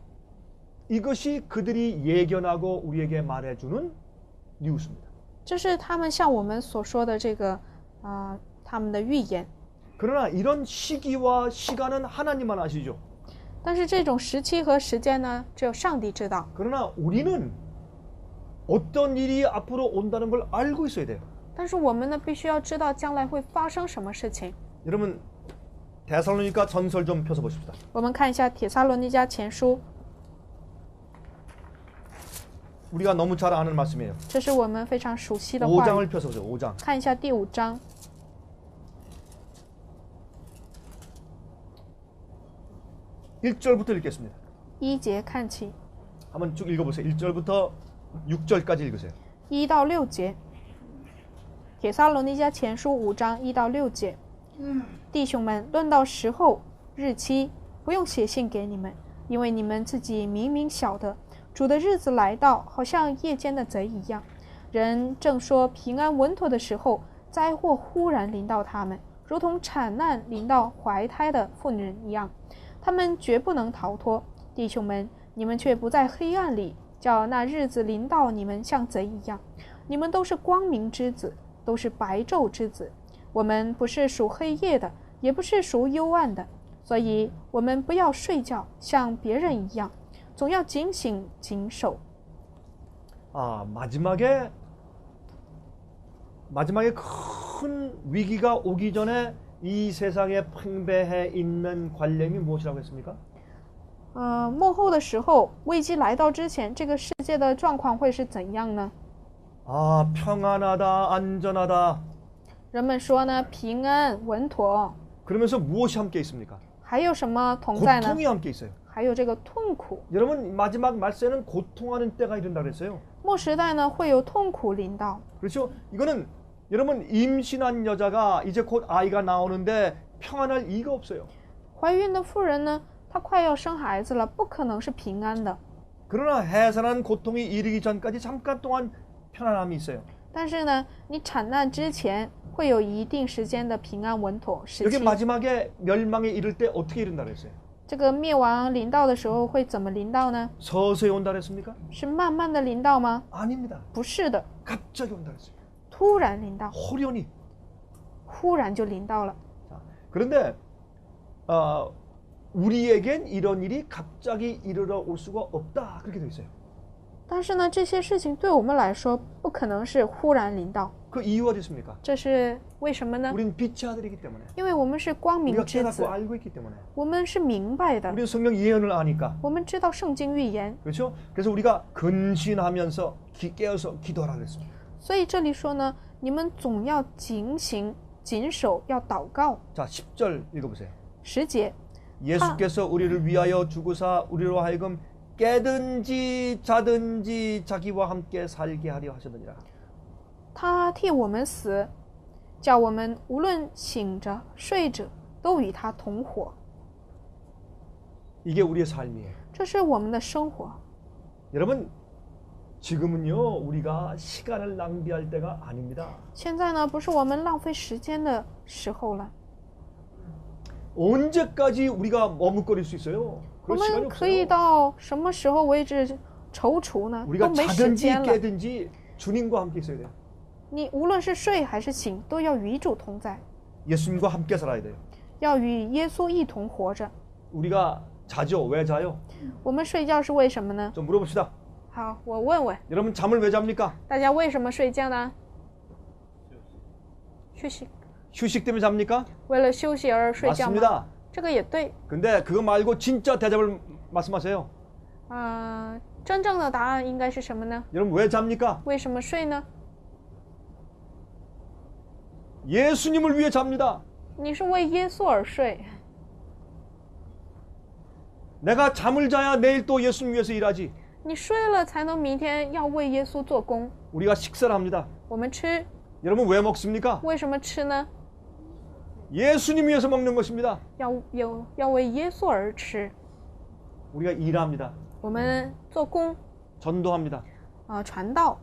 이것이 그들이 예견하고 우리에게 말해주는 뉴스입니다. 这是他们向我们所说的这个他们的预言。 그러나 이런 시기와 시간은 하나님만 아시죠. 但是这种时期和时间呢，只有上帝知道。 그러나 우리는 어떤 일이 앞으로 온다는 걸 알고 있어야 돼요. 但是我们呢，必须要知道将来会发生什么事情。 여러분 데살로니가 전설 좀 펴서 보십시다. 我们看一下帖撒罗尼迦前书， 우리가 너무 잘 아는 말씀이에요. 这是我们非常熟悉的话语。 5장을 펴서 보세요. 5장. 看一下第5章， 1절부터 읽겠습니다. 1节看起， 한번 쭉 읽어보세요. 1절부터 6절까지 읽으세요. 1到6节。帖撒罗尼迦前书5章1到6节，弟兄们，论到时候、日期，不用写信给你们，因为你们自己明明晓得，主的日子来到，好像夜间的贼一样。人正说平安稳妥的时候，灾祸忽然临到他们，如同产难临到怀胎的妇女一样，他们绝不能逃脱。弟兄们，你们却不在黑暗里，叫那日子临到你们像贼一样。你们都是光明之子，都是白昼之子。我们不是属黑夜的，也不是属幽暗的，所以我们不要睡觉，像别人一样，总要警醒谨守。 마지막에 큰 위기가 오기 전에 이 세상에 팽배해 있는 관념이 무엇이라고 했습니까? 末后的时候，危机来到之前，这个世界的状况会是怎样呢？ 평안하다, 안전하다. 人们说呢，平安稳妥。 그러면서 무엇이 함께 있습니까? 还有什么同在呢？ 고통이 함께 있어요. 还有这个痛苦。 여러분 마지막 말세는 고통하는 때가 이른다 그랬어요. 末时代呢，会有痛苦临到。 그렇죠? 이거는 여러분 임신한 여자가 이제 곧 아이가 나오는데 평안할 이유가 없어요. 怀孕的妇人呢，她快要生孩子了，不可能是平安的。 그러나 해산한 고통이 이르기 전까지 잠깐 동안 편안함이 있어요. 但是呢，你产难之前会有一定时间的平安稳妥时 여기 期。 마지막에 멸망에 이를 때 어떻게 이른다 그랬어요? 这个灭亡临到的时候会怎么临到呢？ 서서히 온다 그랬습니까? 是慢慢的临到吗？ 아닙니다. 不是的， 갑자기 온다 그랬어요. 突然临到， 호련히. 忽然就临到了。 자, 그런데 우리에겐 이런 일이 갑자기 이르러 올 수가 없다 그렇게 돼 있어요. 但是呢，这些事情对我们来说不可能是忽然临到。 그 이유가 있습니까? 这是为什么呢？ 우리는 빛의 아들이기 때문에. 因为我们是光明 우리가 之 깨닫고 子， 알고 있기 때문에. 我们是明白的， 우리는 성경 예언을 아니까. 我们知道圣经预言， 그렇죠? 그래서 우리가 근신하면서 깨어서 기도하라 그랬습니다. 所以这里说呢，你们总要警醒、谨守，要祷告。 자, 10절 읽어보세요. 10节， 예수께서 우리를 위하여 죽으사 우리로 하여금 깨든지 자든지 자기와 함께 살게 하려 하셨느니라. 他替我们死，叫我们无论醒着睡着，都与他同活。 이게 우리의 삶이에요. 这是我们的生活。 여러분, 지금은요 우리가 시간을 낭비할 때가 아닙니다. 现在呢，不是我们浪费时间的时候了。 언제까지 우리가 머뭇거릴 수 있어요? 我 그럴 시간이 们可以 없어요. 到什么时候为止踌躇呢？都 우리가 没时 자든지 间了。 깨든지 주님과 함께 있어야 돼요. 你无论是睡还是醒，都要与主同在， 예수님과 함께 살아야 돼요. 要与耶稣一同活着。 우리가 자죠? 왜 자요? 我们睡觉是为什么呢？ 좀 물어봅시다. 好，我问问 여러분 잠을 왜 잡니까? 大家为什么睡觉呢？休息， 휴식 때문에 잡니까? 为了休息而睡觉吗？ 맞습니다. 这个也对。 근데 그거 말고 진짜 대답을 말씀하세요. 真正的答案应该是什么呢？ 여러분 왜 잡니까? 为什么睡呢？ 예수님을 위해 잡니다. 你是为耶稣而睡。 내가 잠을 자야 내일 또 예수님 위해서 일하지. 你睡了才能明天要为耶稣做工。 우리가 식사를 합니다. 我们吃， 여러분 왜 먹습니까? 为什么吃呢？ 예수님 위해서 먹는 것입니다. 要为耶稣而吃。 우리가 일합니다. 我们做工， 전도합니다. 传道。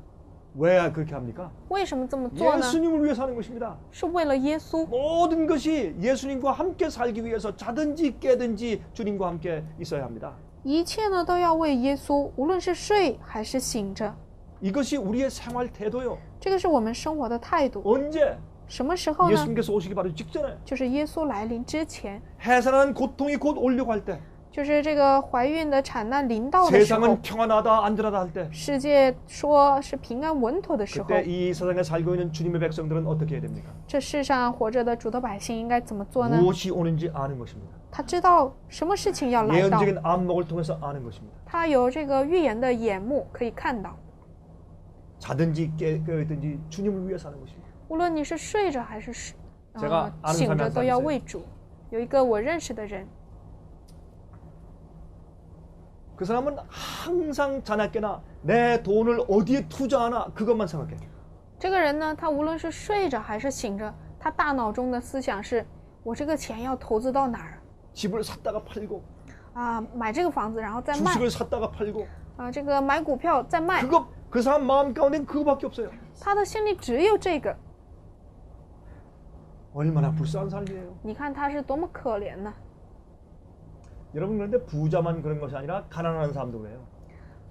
왜 그렇게 합니까? 为什么这么做呢？ 예수님을 위해 사는 것입니다. 是为了耶稣。 모든 것이 예수님과 함께 살기 위해서 자든지 깨든지 주님과 함께 있어야 합니다. 一切呢都要为耶稣，无论是睡还是醒着。 이것이 우리의 생활 태도요. 这个是我们生活的态度。 언제? 什么时候呢？ 예수님께서 오시기 바로 직전에. 就是耶稣来临之前， 해산하는 고통이 곧 오려고 할 때. 就是这个怀孕的产难临到的时候， 세상은 평안하다 안전하다 할 때. 世界说是平安稳妥的时候， 그때 이 세상에 살고 있는 주님의 백성들은 어떻게 해야 됩니까? 这世上活着的主的百姓应该怎么做呢？ 무엇이 오는지 아는 것입니다. 他知道什么事情要来到， 예언적인 안목을 통해서 아는 것입니다. 他有这个预言的眼目可以看到。 자든지 깨든지 주님을 위해 사는 것입니다. 无论你是睡着还是제가 아는 醒 사람이 着， 한 都 사람 要 있어요. 为主。有一个我认识的人， 그 사람은 항상 자나깨나 내 돈을 어디에 투자하나 그것만 생각해. 这个人呢，他无论是睡着还是醒着，他大脑中的思想是我这个钱要投资到哪儿？ 집을 샀다가 팔고 啊，买这个房子然后再卖 주식을 샀다가 팔고 啊，这个买股票再卖， 그거 그 사람 마음 가운데는 그거밖에 없어요. 他的心里只有这个。 얼마나 불쌍한 삶이에요. 你看他是多么可怜呢？ 여러분 그런데 부자만 그런 것이 아니라 가난한 사람도 그래요.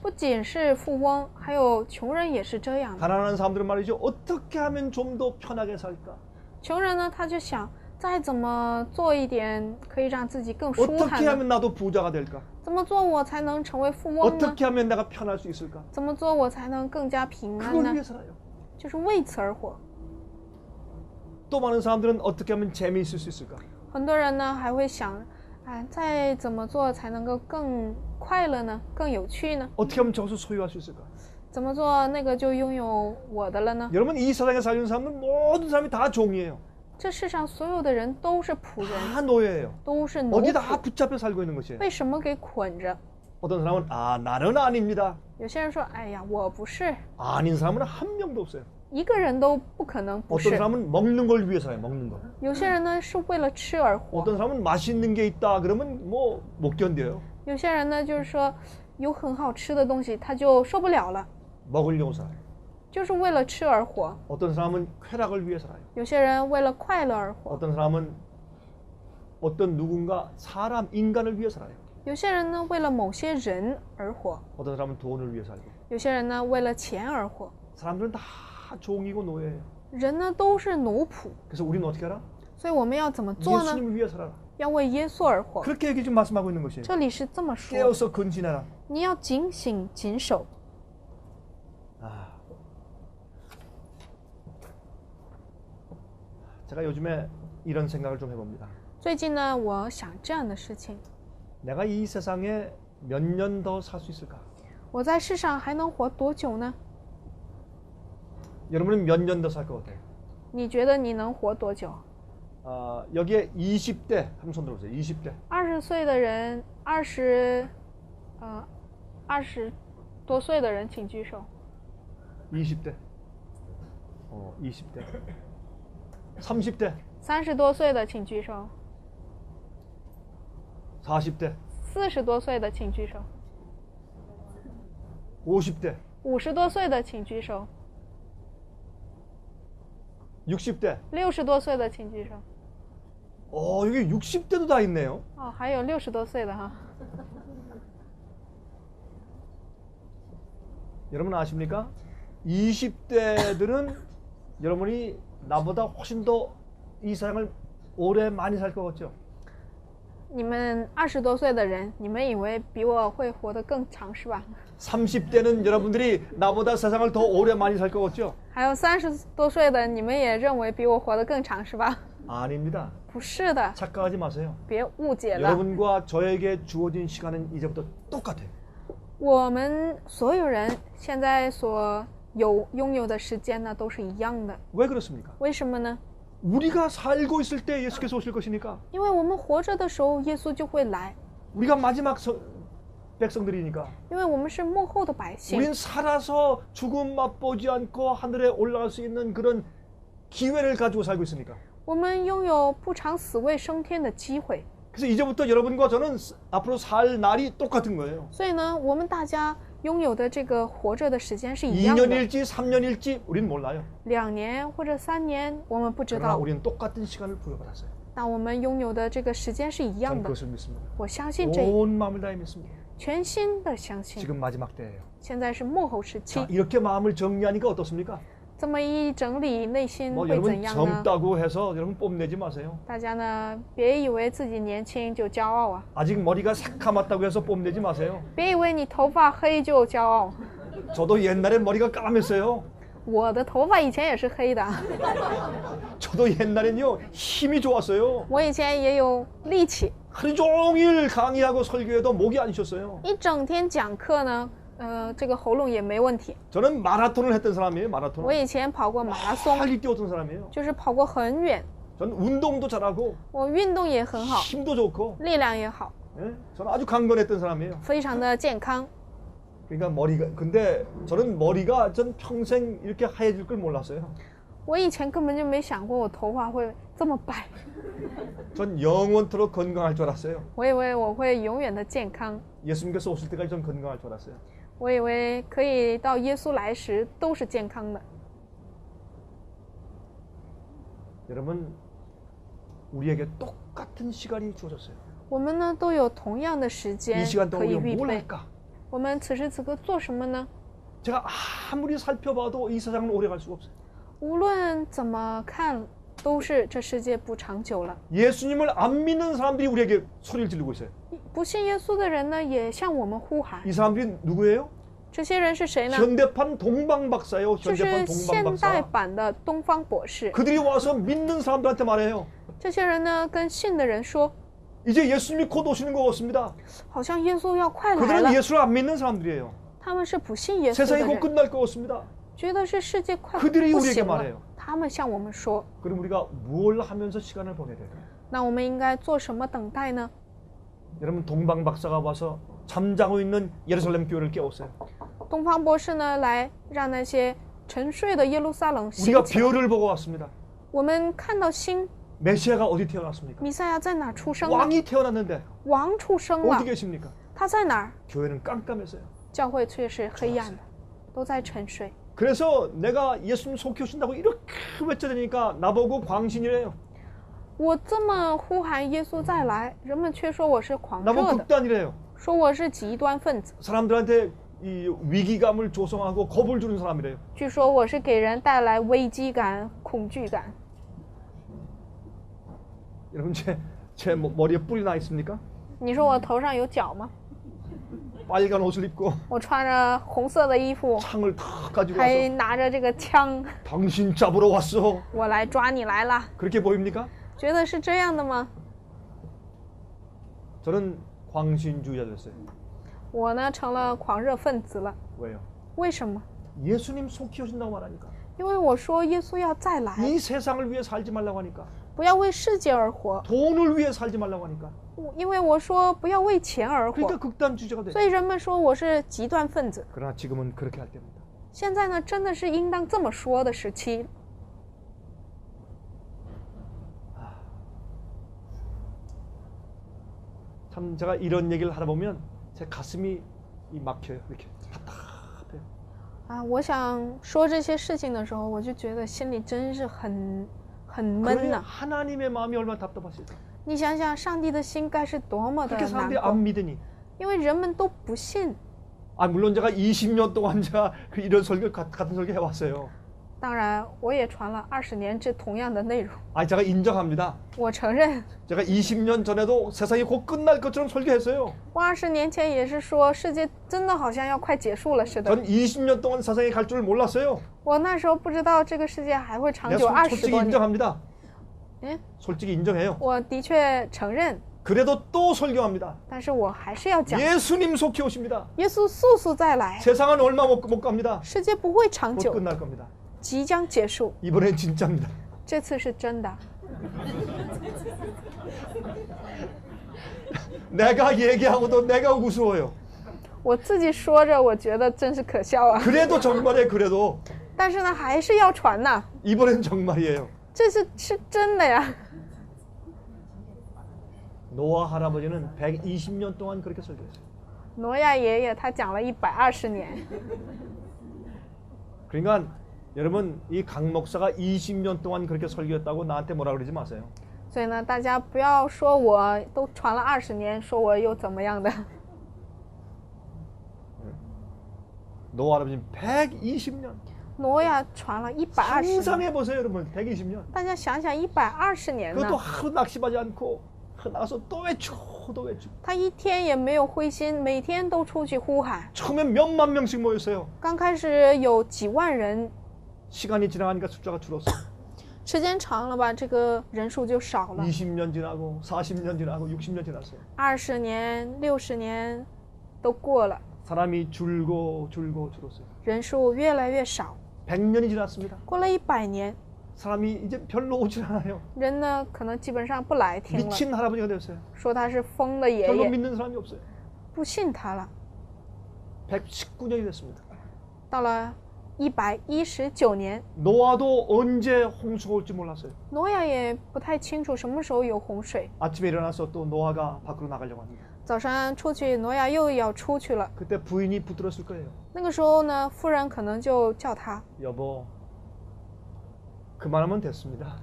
不仅是富翁，还有穷人也是这样的。 가난한 사람들은 말이죠. 어떻게 하면 좀 더 편하게 살까? 穷人呢，他就想再怎么做一点可以让自己更舒坦 어떻게 呢？ 하면 나도 부자가 될까? 怎么做我才能成为富翁呢？ 어떻게 하면 내가 편할 수 있을까? 怎么做我才能更加平安 그걸 呢？ 위해 살아요. 就是为此而活。 또 많은 사람들은 어떻게 하면 재미있을 수 있을까? 很多人呢还会想，哎，再怎么做才能够更快乐呢？更有趣呢？ 어떻게 하면 저것을 소유할 수 있을까? 怎么做那个就拥有我的了呢？ 여러분 이 세상에 사는 사람은 모든 사람이 다 종이에요. 这世上所有的人都是仆人， 다 노예예요. 都是奴 어디 仆， 다 붙잡혀 살고 있는 것이에요. 为什么给捆着？ 어떤 사람은 아 나는 아닙니다. 有些人说，哎呀，我不是， 아닌 사람은 한 명도 없어요. 一个人都不可能不 어떤 是。 사람은 먹는 걸 위해 살아요. 먹는 거. 有些人呢是为了吃而活， 어떤 사람은 맛있는 게 있다 그러면 뭐 못 견뎌요. 有些人呢就是说有很好吃的东西他就受不了了， 먹으려고 살아요. 就是为了吃而活。 어떤 사람은 쾌락을 위해 살아요. 有些人为了快乐而活， 어떤 사람은 어떤 누군가 사람 인간을 위해 살아요. 有些人呢为了某些人而活， 어떤 사람은 돈을 위해 살고. 有些人呢为了钱而活。 사람들은 다 종이고 노예예요. 人呢都是奴仆， 그래서 우리는 어떻게 알아? 所以我们要怎么做呢？ 예수님을 위해 살아라. 要为耶稣而活。 그렇게 얘기 좀 말씀하고 있는 것이에요. 这里是这么说的， 깨어서 근신해라. 你要警醒谨守。 아. 제가 요즘에 이런 생각을 좀 해봅니다. 最近呢，我想这样的事情： 내가 이 세상에 몇 년 더 살 수 있을까? 我在世上还能活多久呢？ 여러분은 몇 년 더 살 것 같아요? 你觉得你能活多久？ 여기에 20대 한번 손 들어보세요. 20대. 20岁的人，20多岁的人，请举手。 20대. 20대. 30대. 30多岁的请举手。 40대. 40多岁的请举手。 50대. 50多岁的请举手。 60대. 60多岁的请举手。 여기 60대도 다 있네요. 哦，还有60多岁的哈。 여러분 아십니까? 20대들은 여러분이 나보다 훨씬 더 이 세상을 오래 많이 살 것 같죠? 你们20多岁的人，你们以为比我会活得更长是吧？ 30대는 여러분들이 나보다 세상을 더 오래 많이 살 것 같죠? 还有30多岁的，你们也认为比我活得更长是吧？ 아닙니다. 不是的， 착각하지 마세요. 别误解了。 여러분과 저에게 주어진 시간은 이제부터 똑같아요. 我们所有人现在所拥有的时间呢，都是一样的。 왜 그렇습니까? 为什么呢？ 우리가 살고 있을 때 예수께서 오실 것이니까. 因为我们活着的时候，耶稣就会来。 우리가 마지막 백성들이니까. 因为我们是幕后的百姓， 우린 살아서 죽음 맛보지 않고 하늘에 올라갈 수 있는 그런 기회를 가지고 살고 있으니까. 我们拥有不尝死未升天的机会。 그래서 이제부터 여러분과 저는 앞으로 살 날이 똑같은 거예요. 所以呢，我们大家拥有的这个活着的时间是一样的。 2년일지 3년일지 우린 몰라요. 2年或者3年，我们不知 그러나 道。 우리는 똑같은 시간을 부여받았어요. 但我们拥有的这个时间是一 저는 样的。 그것을 믿습니다. 我相信这， 온 마음을 다해 믿습니다. 全心的相信。 지금 마지막 때예요. 现在是幕后时 자, 期， 이렇게 마음을 정리하니까 어떻습니까? 这么一整理，内心 뭐 会 여러분 怎样呢？ 젊다고 해서 여러분 뽐내지 마세요. 大家呢，别以为自己年轻就骄傲啊， 아직 머리가 새카맣다고 해서 뽐내지 마세요. 别以为你头发黑就骄傲。 저도 옛날에 머리가 까맸어요. 我的头发以前也是黑的， 저도 옛날엔요 힘이 좋았어요. 我以前也有力气， 하루 종일 강의하고 설교해도 목이 안 쉬었어요. 一整天讲课呢，这个喉咙也没问题。 저는 마라톤을 했던 사람이에요. 我 마라톤. 以前跑过马拉松， 빨리 뛰었던 사람이에요. 就是跑过很远， 저는 운동도 잘하고 我运动也很好， 힘도 좋고 力量也好， 예? 저는 아주 강건했던 사람이에요. 非常的健康。 그러니까 머리가 근데 저는 머리가 전 평생 이렇게 하얘질 걸 몰랐어요. 我以前根本就没想过我头发会这么白， 전 영원토록 건강할 줄 알았어요. 我以为我会永远的健康， 예수님께서 오실 때까지 전 건강할 줄 알았어요. 我以为可以到耶稣来时都是健康的。 여러분, 우리에게 똑같은 시간이 주어졌어요. 我们呢都有同样的时间 이 시간 可 동안 以 우리가 预 뭘 备。 할까? 我们此时此刻做什么呢？ 제가 아무리 살펴봐도 이 세상은 오래 갈 수가 없어요. 无论怎么看，都是这世界不长久了。 예수님을 안 믿는 사람들이 우리에게 소리를 지르고 있어요. 不信耶稣的人呢，也向我们呼喊。 이 사람들이 누구예요? 这些人是谁呢？ 현대판 동방박사예요. 就 현대판 是现代 동방박사. 版的东方博士。 그들이 와서 믿는 사람들한테 말해요. 这些人呢，跟信的人说， 이제 예수님이 곧 오시는 것 같습니다. 好像耶稣要快来 그들은 了。 예수를 안 믿는 사람들이에요. 他们是不信耶稣的 세상이 곧 人， 끝날 것 같습니다. 觉得是世界快 그들이 不 우리에게 行了 말해요. 。他们向我们说， 그럼 우리가 뭘 하면서 시간을 보내야 될까요? 那我们应该做什么等待呢？ 여러분, 동방박사가 와서 잠자고 있는 예루살렘 교회를 깨웠어요. 东方博士呢，来让那些沉睡的耶路撒冷 우리가 醒起来。 별을 보고 왔습니다. 我们看到星， 메시아가 어디 태어났습니까? 弥赛亚在哪儿出生呢？ 왕이 태어났는데 王出生了 어디 ， 계십니까? 他在哪儿？ 교회는 깜깜했어요. 教会却是黑暗的，都在沉睡。 그래서 내가 예수님 속히 오신다고 이렇게 외쳐대니까 나보고 광신이래요. 我这么呼喊耶稣再来，人们却说我是狂 나보고 热的， 극단이래요. 说我是极端分子， 사람들한테 이 위기감을 조성하고 겁을 주는 사람이래요. 据说我是给人带来危机感、恐惧感。 여러분, 제 머리에 뿔이 나 있습니까? 你说我头上有角吗？ 빨간 옷을 입고 我穿着红色的衣服， 창을 탁 가지고 还 와서 拿着这个枪， 당신 잡으러 왔어. 我来抓你来了， 그렇게 보입니까? 觉得是这样的吗？ 저는 광신주의자 됐어요. 我呢成了狂热分子了， 왜요? 为什么？ 예수님 속히 오신다고 말하니까. 因为我说耶稣要再来， 이 세상을 위해 살지 말라고 하니까. 不要为世界而活， 돈을 위해 살지 말라고 하니까. 因为我说不要为钱而活， 그러니까 극단주의자가 돼. 所以人们说我是极端分子。 그러나 지금은 그렇게 할 때입니다. 现在呢，真的是应当这么说的时期。 참 제가 이런 얘기를 하다 보면 제 가슴이 막혀요. 이렇게 답답해요. 啊，我想说这些事情的时候，我就觉得心里真是很闷 그래야 呐。 하나님의 마음이 얼마나 답답하실까? 你想想，上帝的心该是多么的 그렇게 难 사람들이 过， 안 믿으니. 因为人们都不信。 아 물론 제가 20년 동안 제가 이런 설교 같은 설교 해왔어요. 当然，我也传了20年这同样的内容， 아 제가 인정합니다. 我承认， 제가 20년 전에도 세상이 곧 끝날 것처럼 설교했어요. 我20年前也是说世界真的好像要快结束了似的。 전 20년 동안 세상이 갈 줄 몰랐어요. 我那时候不知道这个世界还会长久 내가 20 솔직히 多年。 인정합니다. 嗯， 솔직히 인정해요. 我的确承认， 그래도 또 설교합니다. 但是我还是要讲， 예수님 속히 오십니다. 耶稣速速再来， 세상은 얼마 못 갑니다. 世界不会长 곧 久， 끝날 겁니다. 即将结束。 이번엔 진짜입니다. 这次是真的， 내가 얘기하고도 내가 우스워요. 我自己说着，我觉得真是可笑啊。 그래도 정말이에요. 그래도 但是呢，还是要传呐， 이번엔 정말이에요. 这是真的呀。 노아 할아버지는 120년 동안 그렇게 설교했어요. 挪亚爷爷他讲了120年， 그러니까 여러분 이 강 목사가 20년 동안 그렇게 설교했다고 나한테 뭐라 그러지 마세요. 所以呢，大家不要说我都传了20年，说我又怎么样的。 노아 할아버지는 120년. 挪亚传了120年， 상상해 보세요, 여러분. 120년. 大家想想120年 그것도 呢， 하루 낙심하지 않고 나가서 또 외치고 또 외치고. 他一天也没有灰心，每天都出去呼喊。 처음엔 몇만 명씩 모였어요. 刚开始有几万人， 시간이 지나가니까 숫자가 줄었어요. 时间长了吧，这个人数就少了。 20년 지나고 40년 지나고 60년 지났어요. 20年、60年都过了， 사람이 줄고 줄었어요. 人数越来越少。 100년이 지났습니다. 过了100年， 사람이 이제 별로 오질 않아요. 人呢可能基本上不来听了， 미친 할아버지가 됐어요. 说他是疯的爷 별로 爷， 믿는 사람이 없어요. 不信他了。 119년이 됐습니다. 到了119年。 노아도 언제 홍수가 올지 몰랐어요. 挪亚也不太清楚什么时候有洪水。 아침에 일어나서 또 노아가 밖으로 나가려고 합니다. 早上出去，挪亚又要出去了。 그때 부인이 붙들었을 거예요. 那个时候呢，夫人可能就叫他， 여보, 그만하면 됐습니다.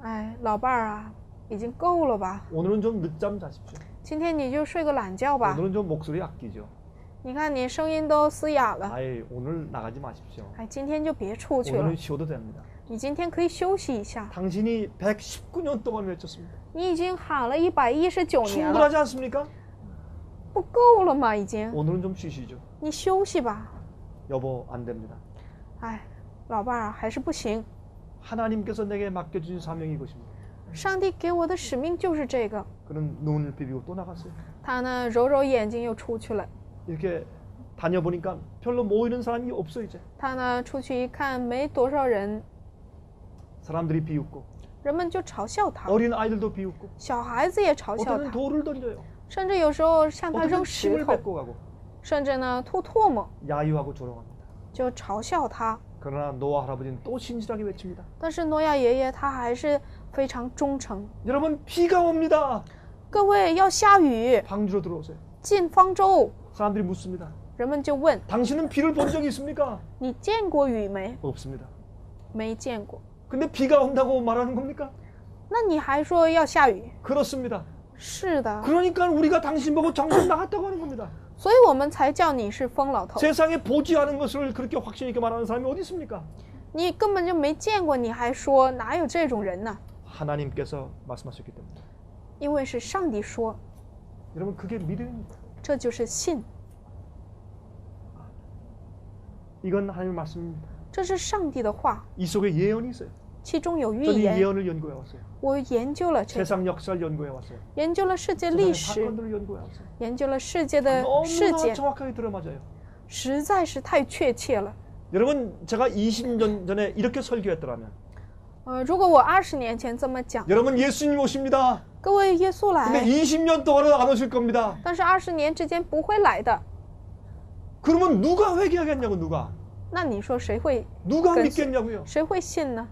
哎，老伴儿啊，已经够了吧？ 오늘은 좀 늦잠 자십시오. 今天你就睡个懒觉吧。 오늘은 좀 목소리 아끼죠. 你看你声音都嘶哑了， 아예 오늘 나가지 마십시오. 哎，今天就别出去了， 오늘은 쉬어도 됩니다. 你今天可以休息一下。 당신이 119년 동안 외쳤습니다. 你已经喊了119年了， 충분하지 않습니까? 不够了吗？已经， 오늘은 좀 쉬시죠. 你休息吧。 여보, 안 됩니다. 哎，老伴儿啊，还是不行。 하나님께서 내게 맡겨주신 사명이 이것입니다. 上帝给我的使命就是这个。 그는 눈을 비비고 또 나갔어요. 他呢，揉揉眼睛又出去了。 이렇게 다녀보니까 별로 모이는 사람이 없어 이제. 他呢，出去一看，没多少人， 사람들이 비웃고 人们就嘲笑他， 어린 아이들도 비웃고 小孩子也嘲笑 어떤 他， 돌을 던져요. 甚至有时候向他 어떤 扔石 침을 头， 뱉고 가고 甚至呢吐唾沫， 야유하고 조롱합니다. 就嘲笑他。 그러나 노아 할아버지는 또 신실하게 외칩니다. 但是挪亚爷爷他还是非常忠诚。 여러분 비가 옵니다. 各位要下雨， 방주로 들어오세요. 进方舟。 사람들이 묻습니다. 人们就问 당신은 비를 본 적이 있습니까? 你见过雨没？ 없습니다. 没见过。 근데 비가 온다고 말하는 겁니까? 那你还说要下雨？ 그렇습니다. 是的， 그러니까 우리가 당신 보고 정신 나갔다고 하는 겁니다. 所以我们才叫你是疯老头。 세상에 보지 않은 것을 그렇게 확신 있게 말하는 사람이 어디 있습니까? 你根本就没见过，你还说哪有这种人呢？ 하나님께서 말씀하셨기 때문에. 因为是上帝说， 여러분 그게 믿음입니다. 这就是信， 이건 하나님의 말씀입니다. 这是上帝的话， 이 속에 예언이 있어요. 其中有预 저는 이 言。 예언을 연구해 왔어요. 我研究了这个， 세상 역사를 연구해 왔어요. 研究了世界历 세상의 史， 사건들을 연구해 왔어요. 研究了世界的事 너무나 件， 정확하게 들어맞아요. 实在是太确切了。 여러분 제가 20년 전에 이렇게 설교했더라면 如果我20年前这么讲， 여러분 예수님 오십니다. 各位耶稣 근데 来， 20년 동안은 안 오실 겁니다. 但是20年之间不会来的， 그러면 누가 회개하겠냐고 누가 那你说谁会 누가 그- 믿겠냐고요. 谁会信呢？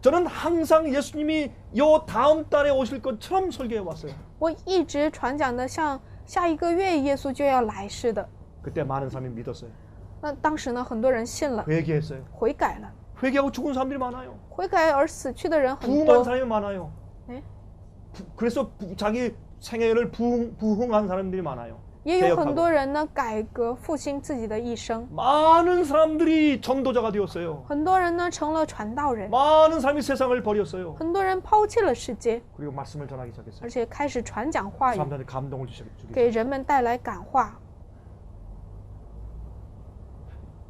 저는 항상 예수님이 요 다음 달에 오실 것처럼 설교해 왔어요. 我一直传讲的像下一个月耶稣就要来似的。 그때 많은 사람이 믿었어요. 那当时呢，很多人信了， 회개했어요. 悔改了， 회개하고 죽은 사람들이 많아요. 悔改而死去的人很 부흥한 多。 사람이 많아요. 네? 그래서 자기 생애를 부흥한 사람들이 많아요. 也有 개혁하고. 很多人呢改革复兴自己的一生， 많은 사람들이 전도자가 되었어요. 很多人呢成了传道人， 많은 사람이 세상을 버렸어요. 很多人抛弃了世界， 그리고 말씀을 전하기 시작했어요. 而且开始传讲话语， 사람들한테 감동을 주기 给 시작했어요. 人们带来感化。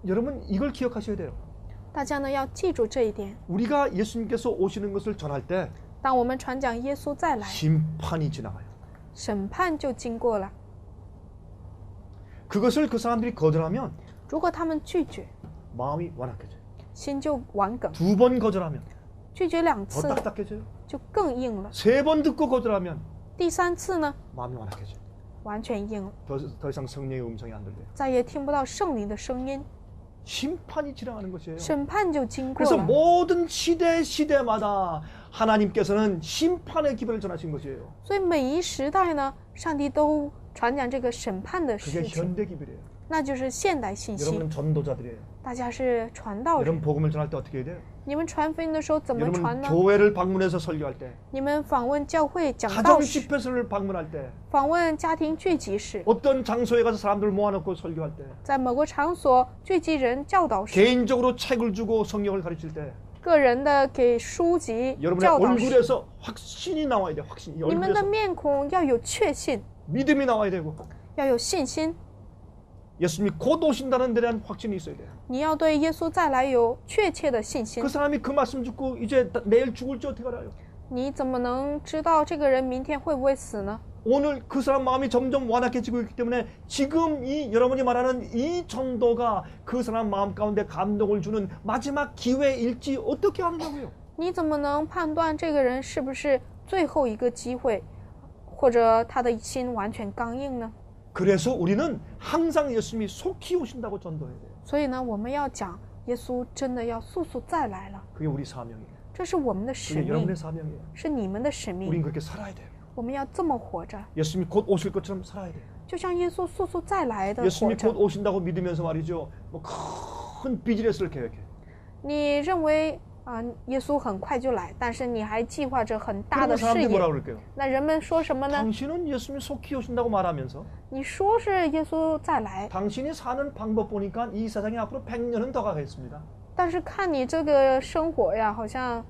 여러분 이걸 기억하셔야 돼요. 大家呢要记住这一点。 우리가 예수님께서 오시는 것을 전할 때 当我们传讲耶稣再来， 심판이 지나가요. 审判就经过了。 그것을 그 사람들이 거절하면 如果他们拒绝， 마음이 완악해져요. 心就顽梗； 두 번 거절하면 拒绝2 더 次 딱딱해져요. 就更硬了； 세 번 듣고 거절하면 第3次呢， 마음이 완악해져요. 完全硬了， 더 이상 성령의 음성이 안 들려요. 再也听不到圣灵的声音， 심판이 지나가는 것이에요. 审判就经过 그래서 了。 모든 시대마다 하나님께서는 심판의 기별을 전하신 것이에요. 所以每一时代呢，上帝都传讲这个审判的 그게 事情， 현대 기별이에요. 那就是现代信息。 여러분은 전도자들이에요. 大家是传道 여러분 人， 복음을 전할 때 어떻게 해야 돼요? 你们传福音的时候怎么传 여러분 呢？ 교회를 방문해서 설교할 때, 你们访问教会讲道 가정 时， 집회를 방문할 때, 访问家庭聚集时， 어떤 장소에 가서 사람들을 모아놓고 설교할 때, 在某个场所聚集人教导时， 개인적으로 책을 주고 성경을 가르칠 때, 个人的给书籍 여러분의 教导时， 얼굴에서 확신이 나와야 돼요. 확신이 你们的 얼굴에서 面孔要有确信， 믿음이 나와야 되고, 要有信心， 예수님이 곧 오신다는 데 대한 확신이 있어야 돼요. 你要对耶稣再来有确切的信心 그 。 사람이 그 말씀 듣고 이제 내일 죽을지 어떻게 알아요? 你怎么能知道这个人明天会不会死呢？ 오늘 그 사람 마음이 점점 완악해지고 있기 때문에 지금 이 여러분이 말하는 이 전도가 그 사람 마음 가운데 감동을 주는 마지막 기회일지 어떻게 아느냐고요? 你怎么能判断这个人是不是最后一个机会，或者他的心完全刚硬呢？ 그래서 우리는 항상 예수님이 속히 오신다고 전도해야 돼요. 所以呢，我们要讲耶稣真的要速速再来了， 그게 우리 사명이에요. 这是我们的使 그게 命， 여러분의 사명이에요. 是你们的使 우린 命。 그렇게 살아야 돼요. 我们要这么活着， 예수님이 곧 오실 것처럼 살아야 돼요. 就像耶稣速速再来的活 예수님이 着 곧 。 오신다고 믿으면서 말이죠. 뭐 큰 비즈니스를 계획해. 你认为耶稣很快就来，但是你还计划着很大 그러면 的事 사람들이 业 뭐라 ， 그럴게요? 那人们说什么呢？ 당신은 예수님이 속히 오신다고 말하면서 你说是耶稣再来， 당신이 사는 방법 보니까 이 세상에 앞으로 100년은 더 가겠습니다. 但是看你这个生活呀，好像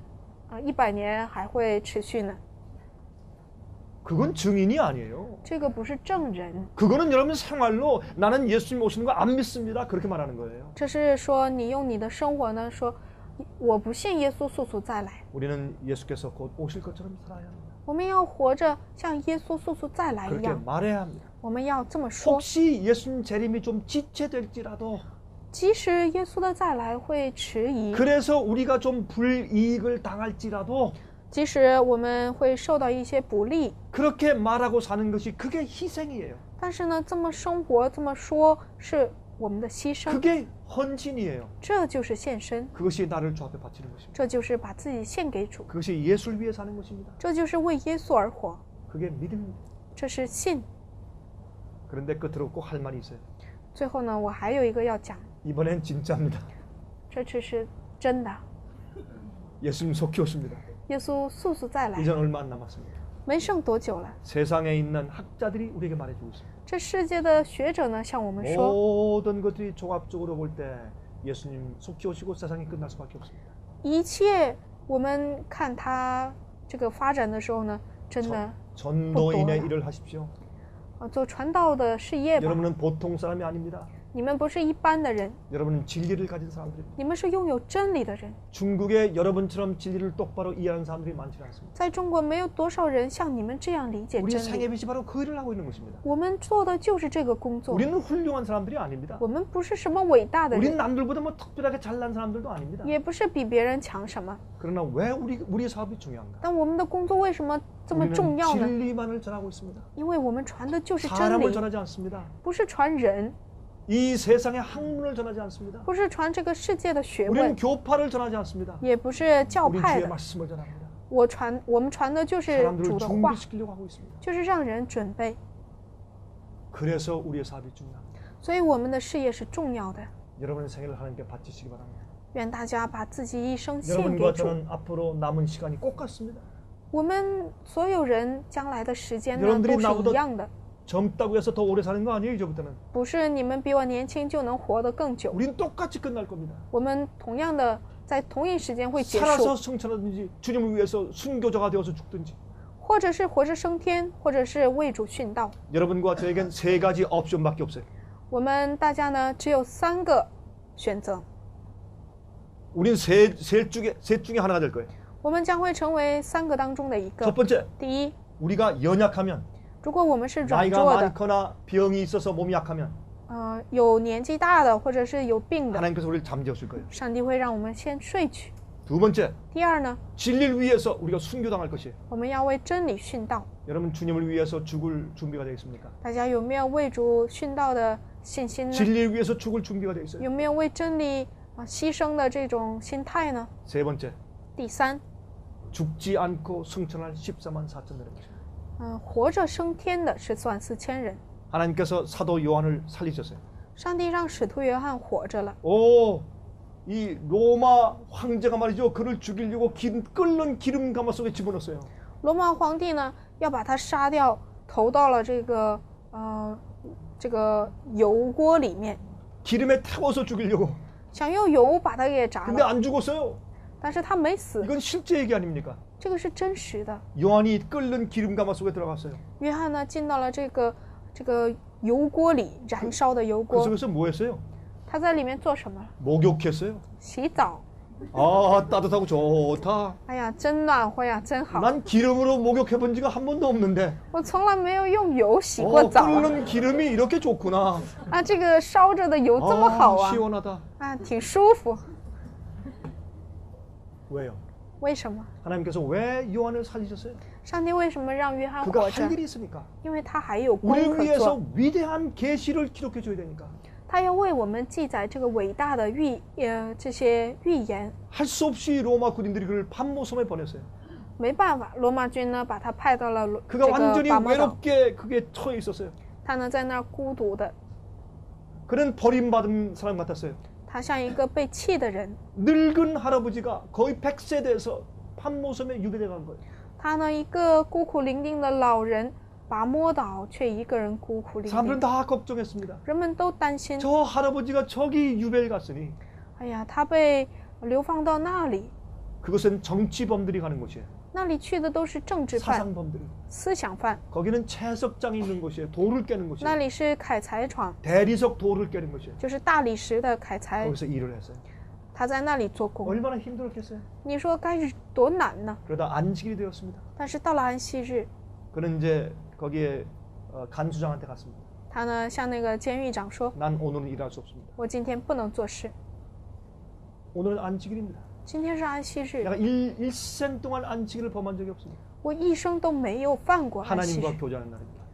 100年还会持续呢。 그건 증인이 아니에요. 这个不是证人， 그거는 여러분 생활로 나는 예수님 오시는 거 안 믿습니다. 그렇게 말하는 거예요. 这是说你用你的生活呢说，我不信耶稣速速再来。 우리는 예수께서 곧 오실 것처럼 살아야 합니다. 我们要活着像耶稣速速再来一 그렇게 样， 말해야 합니다. 我们要这么说。 혹시 예수님 재림이 좀 지체될지라도 即使耶稣的再来会迟疑， 그래서 우리가 좀 불이익을 당할지라도 即使我们会受到一些不利， 그렇게 말하고 사는 것이 그게 희생이에요. 但是呢，这么生活这么说是我们的牺牲， 그게 헌신이에요. 这就是献身， 그것이 나를 주 앞에 바치는 것입니다. 这就是把自己献给主， 그것이 예수를 위해 사는 것입니다. 这就是为耶稣而活， 그게 믿음입니다. 这是信。 그런데 끝으로 꼭 할 말이 있어요. 最后呢，我还有一个要讲， 이번엔 진짜입니다. 这次是真的， 예수님 속히 오십니다. 耶稣速速再来， 이젠 얼마 안 남았습니다. 没剩多久了。 세상에 있는 학자들이 우리에게 말해주고 있습니다. 这世界的学者呢，向我们说， 모든 것들이 종합적으로 볼 때 예수님 속히 오시고 세상이 끝날 수밖에 없습니다. 一切我们看它这个发展的时候呢，真的 전도인의 일을 하십시오. 做传道的事业吧。 여러분은 보통 사람이 아닙니다. 你们不是一般的人， 여러분은 진리를 가진 사람들입니다. 你们是拥有真理的人。 중국에 여러분처럼 진리를 똑바로 이해하는 사람들이 많지 않습니다. 在中国，没有多少人像你们这样理解 우리 真理。 생애빛이 바로 그 일을 하고 있는 것입니다. 我们做的就是这个工作。 우리는 훌륭한 사람들이 아닙니다. 我们不是什么伟大的 우리는 人， 남들보다 뭐 특별하게 잘난 사람들도 아닙니다. 也不是比别人强什么。 그러나 왜 우리 사업이 중요한가? 但我们的工作为什么这么重 우리는 要呢？ 진리만을 전하고 있습니다. 因为我们传的就是真 사람을 理， 전하지 않습니다. 不是传人， 이 세상의 학문을 전하지 않습니다. 不是传这个世界的学 우리는 问， 교파를 전하지 않습니다. 也不是教 우리는 派 주의 的。 말씀을 전합니다. 我们传的就是主 사람들을 的话， 준비시키려고 하고 있습니다. 就是让人准备。 그래서 우리의 사업이 중요합니다. 所以我们的事业是重要的。 여러분의 생애를 하나님께 바치시기 바랍니다. 愿大家把自己一生献给 여러분과 主。 저는 앞으로 남은 시간이 꼭 같습니다. 我们所有人将来的时间呢 여러분들이 都是 나보다 一样的， 젊다고 해서 더 오래 사는 거 아니에요, 이제부터는. 不是你们比我年轻就能活得更久。 우린 똑같이 끝날 겁니다. 我们同样的在同一时间会结 살아서 束， 승천하든지 주님을 위해서 순교자가 되어서 죽든지. 或者是活着升天，或者是为主殉道。 여러분과 저에겐 세 가지 옵션밖에 없어요. 我们大家呢只有3个选择， 우린 셋 중에 하나가 될 거예요. 我们将会成为3个当中的一 첫 个。 번째, 第一， 우리가 연약하면, 如果我们是软 나이가 弱的， 많거나 병이 있어서 몸이 약하면 有年纪大的，或者是有病的， 하나님께서 우리를 잠재우실 거예요. 上帝会让我们先睡去。 두 번째, 第二呢， 진리를 위해서 우리가 순교당할 것이에요. 我们要为真理殉道。 여러분 주님을 위해서 죽을 준비가 되어 있습니까? 大家有没有为主殉道的信心呢？ 진리를 위해서 죽을 준비가 되어 있어요. 有没有为真理牺牲的这种心态呢？ 세 번째, 第三， 죽지 않고 승천할 14만 4천 되는 것입니다. 活着升天的是算4000人。 하나님께서 사도 요한을 살리셨어요. 上帝让使徒约翰活着了。 오, 이 로마 황제가 말이죠. 그를 죽이려고 끓는 기름 가마 속에 집어넣었어요. 罗马皇帝呢要把他杀掉，投到了这个油锅里面， 기름에 태워서 죽이려고. 想用油把他给炸 근데 了， 안 죽었어요. 但是他没死， 이건 실제 얘기 아닙니까? 这个是真实的。 요한이 끓는 기름 가마 속에 들어갔어요. 约翰呢进到了这个油锅里，燃烧的油 그 锅， 속에서 뭐 했어요? 他在里面做什么？ 목욕했어요. 洗澡。 아, 따뜻하고 좋다. 哎呀，真暖和呀，真好！ 난 기름으로 목욕해 본 지가 한 번도 없는데. 我从来没有用油洗过澡啊！ 끓는 기름이 이렇게 좋구나. 啊，这个烧着的油这么好啊！ 시원하다. 啊，挺舒服。 왜요? 为什么？ 하나님께서 왜 요한을 살리셨어요? 上帝为什么让约翰 그가 活着 할 ？ 일이 있으니까. 因为他还有功 우리를 可 위해서 做， 위대한 계시를 기록해 줘야 되니까. 他要为我们记载这个伟大的这些预言。 할 수 없이 로마 군인들이 그를 판모섬에 보냈어요. 没办法，罗马军呢把他派到了这 그가 个 완전히 拔摩岛， 외롭게 그게 처해 있었어요. 他呢在那儿孤独的， 그는 버림받은 사람 같았어요. 他像一个被弃的人。 늙은 할아버지가 거의 100세 돼서 판모섬에 유배돼 간 거예요. 他呢一个孤苦伶仃的老人，拔摩岛却一个人孤苦伶 사람들은 仃， 다 걱정했습니다. 人们都担心， 저 할아버지가 저기 유배를 갔으니 哎呀，他被流放到那里， 그것은 정치범들이 가는 곳이에요. 那里去的都是政治犯、 사상범들이. 思想犯， 거기는 채석장이 있는 곳이에요. 돌을 깨는 那 곳이에요. 里是砍柴厂， 대리석 돌을 깨는 곳이에요. 就是大理石的砍柴， 거기서 일을 했어요. 他在那里做工。 얼마나 힘들었겠어요. 你说该是多难呢？ 그러다 안식일이 되었습니다. 但是到了安息日， 그는 이제 거기에 간수장한테 갔습니다. 他呢向那个监狱长说 난 오늘은 일할 수 없습니다. ：“我今天不能做事， 오늘은 안식일입니다. 今天是安息日， 내가 일생 동안 안식일을 범한 적이 없습니다. 我一生都没有犯过安息日。 하나님과 교제하는 날입니다.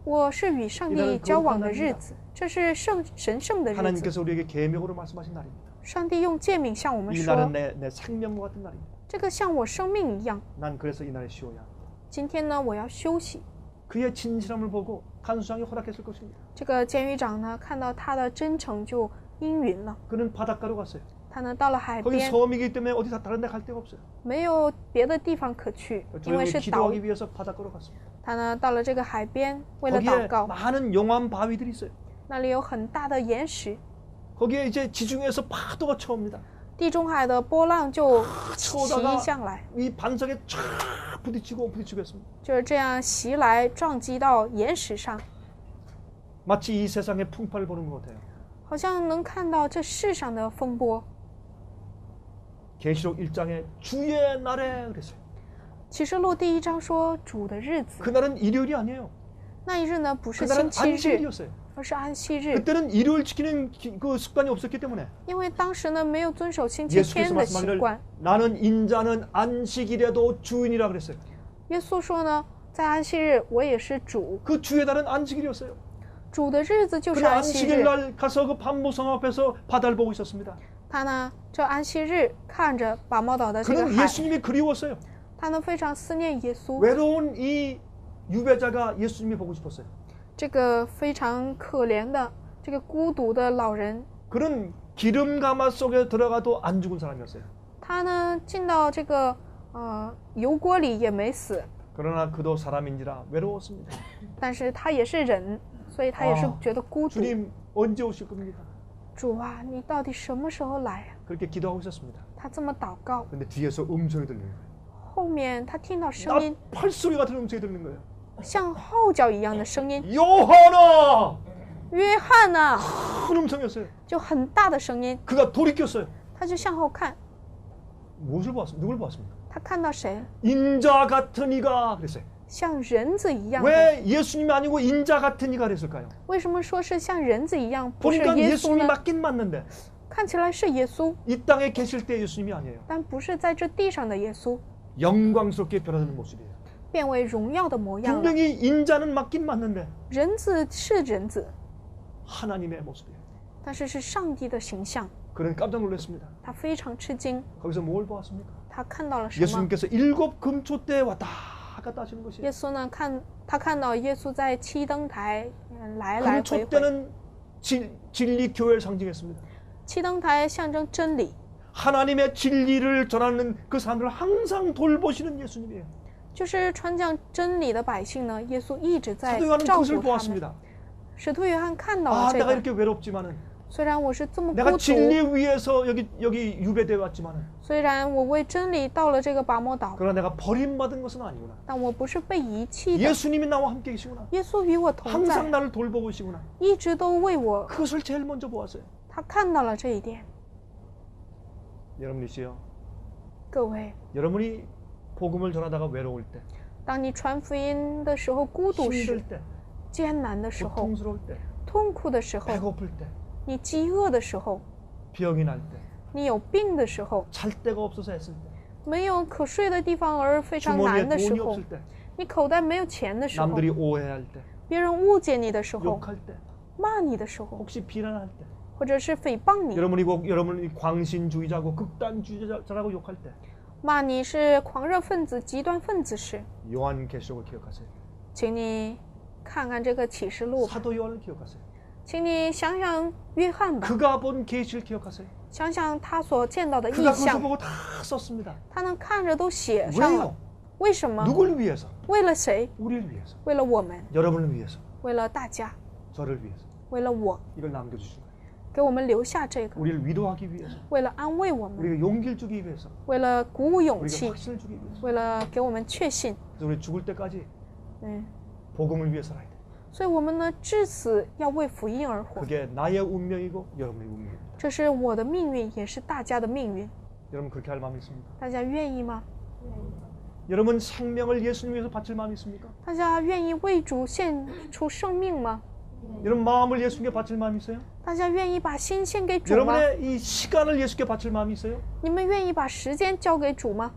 我是与上帝交往的日子，这是神圣的日子。 하나님께서 우리에게 계명으로 말씀하신 날입니다. 上帝用诫命向我们 이 说 날은 ， 내 생명과 같은 날입니다. 这个像我生命一样。 난 그래서 이 날에 쉬어야 합니다. 今天呢，我要休息。 그의 진실함을 보고 간수장이 허락했을 것입니다. 这个监狱长呢，看到他的真诚就应允了。 그는 바닷가로 갔어요. 他呢到了海 거기 边， 섬이기 때문에 어디 다른 데 갈 데가 없어요. 没有别的地方可去，因为 조용히 是岛。 기도하기 위해서 바닷가로 갔습니다. 他呢到了这个海边，为了祷 거기에 告， 많은 용암 바위들이 있어요. 那里有很大的岩石， 거기에 이제 지중해에서 파도가 쳐옵니다. 地中海的波浪就袭 쳐다가 向来， 이 반석에 쫙 부딪히고 했습니다. 就是这样袭来，撞击到岩石上， 마치 이 세상의 풍파를 보는 것 같아요. 好像能看到这世上的风波。 계시록 1장에 주의 날에 그랬어요. 启示录第1章说主的日子， 그날은 일요일이 아니에요. 那一日呢不是 그날은 星期日， 안식일이었어요. 而是安息日， 그때는 일요일 지키는 그 습관이 없었기 때문에 因为当时呢没有遵守星期 예수께서 天的习 말씀하기를 惯。 나는 인자는 안식일에도 주인이라 그랬어요. 耶稣说呢，在安息日我也是主， 그 주의 날은 안식일이었어요. 主的日子就是 그는 安息 안식일 日。 날 가서 그 판모성 앞에서 바다를 보고 있었습니다. 他呢这安息日看着拔摩岛的这个 그는 海， 예수님이 그리웠어요. 他呢非常思念耶稣。 외로운 이 유배자가 예수님이 보고 싶었어요. 这个非常可怜的这个孤独的老人， 그는 기름 가마 속에 들어가도 안 죽은 사람이었어요. 他呢进到这个油锅里也没死， 그러나 그도 사람인지라 외로웠습니다. 但是他也是人，所以他也是觉得孤独。 주님 언제 오실 겁니까? 主啊，你到底什么时候来啊？ 그렇게 기도하고 있었습니다. 他这么祷告， 근데 뒤에서 음성이 들리는 거예요. 后面他听到声音， 팔소리 같은 음성이 들리는 거예요. 像号角一样的声音， 요한아! 约翰呐、 큰 음성이었어요. 就很大的声音， 그가 돌이켰어요. 他就向后看， 무엇을 보았습니까? 누굴 보았습니까? 他看到谁？ 인자 같은 이가 그랬어요. 像人子一样的。 왜 예수님이 아니고 인자 같은 이가 그랬을까요? 为什么说是像人子一样，不是 보니까 耶稣 예수님이 呢？ 맞긴 맞는데 看起来是耶稣， 이 땅에 계실 때 예수님이 아니에요. 但不是在这地上的耶稣， 영광스럽게 변하는 모습이에요. 变为荣耀的模样了。 분명히 인자는 맞긴 맞는데 人子是人子， 하나님의 모습이에요. 但是是上帝的形象， 그는 깜짝 놀랐습니다. 他非常吃惊。 거기서 뭘 보았습니까? 他看到了什么？ 예수님께서 7 금초대에 왔다 갔다 하시는 것이에요. 耶稣呢？他看到耶稣在七灯台来来回回。 금초대는 진리 교회를 상징했습니다. 七灯台象征真理， 하나님의 진리를 전하는 그 사람들을 항상 돌보시는 예수님이에요. 就是传讲真理的百姓呢，耶稣一直在 사도 요한은 照 그것을 顾他们。 보았습니다. 使徒约翰看到了 아, 这 내가 个， 이렇게 외롭지만은 虽然我是这么 내가 孤独， 진리 위해서 여기 유배되어 왔지만은 虽然我为真理到了这个拔摩岛， 그러나 내가 버림받은 것은 아니구나. 但我不是被遗弃的。 예수님이 나와 함께 계시구나. 耶稣与我同 항상 在， 나를 돌보고 계시구나. 一直都为我。 그것을 제일 먼저 보았어요. 他看到了这一点。 여러분이시여, 各位， 여러분이 복음을 전하다가 외로울 때, 当你传福音的时候孤独时 힘들 ， 때, 艰难的时候， 고통스러울 때, 痛苦的时候， 배고플 때, 你饥饿的时候， 병이 날 때, 你有病的时候， 잘 데가 없어서 애쓸 때, 没有可睡的地方而非常 주머니에 难的时 돈이 候， 없을 때, 你口袋没有钱的时候， 남들이 오해할 때, 别人误解你的时候， 욕할 때, 骂你的时候， 혹시 비난할 때, 或者是诽谤你， 여러분이 광신주의자고 극단주의자라고 욕할 때, 骂你是狂热分子、极端分子时， 요한계시록을 기억하세요. 请你看看这个启示录吧， 사도 요한을 기억하세요. 请你想想约翰吧， 그가 본 계시를 기억하세요. 想想他所见到的 그가 异 그것을 象， 보고 다 썼습니다. 他能看着都写上 왜요? 了。为什么？ 누굴 위해서? 为了谁？ 우리를 위해서. 为了我们， 여러분을 위해서. 为了大家， 저를 위해서. 为了我， 이걸 남겨주신 거예요. 给我们留下这个， 우리를 위로하기 위해서. 为了安慰我们， 우리가 용기를 주기 위해서. 为了鼓舞勇 우리가 气， 확신을 주기 위해서. 为了给我们确信。 그래서 우리 죽을 때까지 嗯， 복음을 위해 살아야 돼. 所以我们呢，至死要为福音而活。 그게 나의 운명이고 여러분의 운명입니다. 这是我的命运，也是大家的命运。 여러분 그렇게 할 마음이 있습니까? 大家愿意吗？ 여러분 생명을 예수님 위해서 바칠 마음이 있습니까? 大家愿意为主献出生命吗？ 여러분 마음을 예수님께 바칠 마음이 있어요? 大家愿意把心献给主吗？ 여러분의 이 시간을 예수께 바칠 마음이 있어요? 你们愿意把时间交给主吗？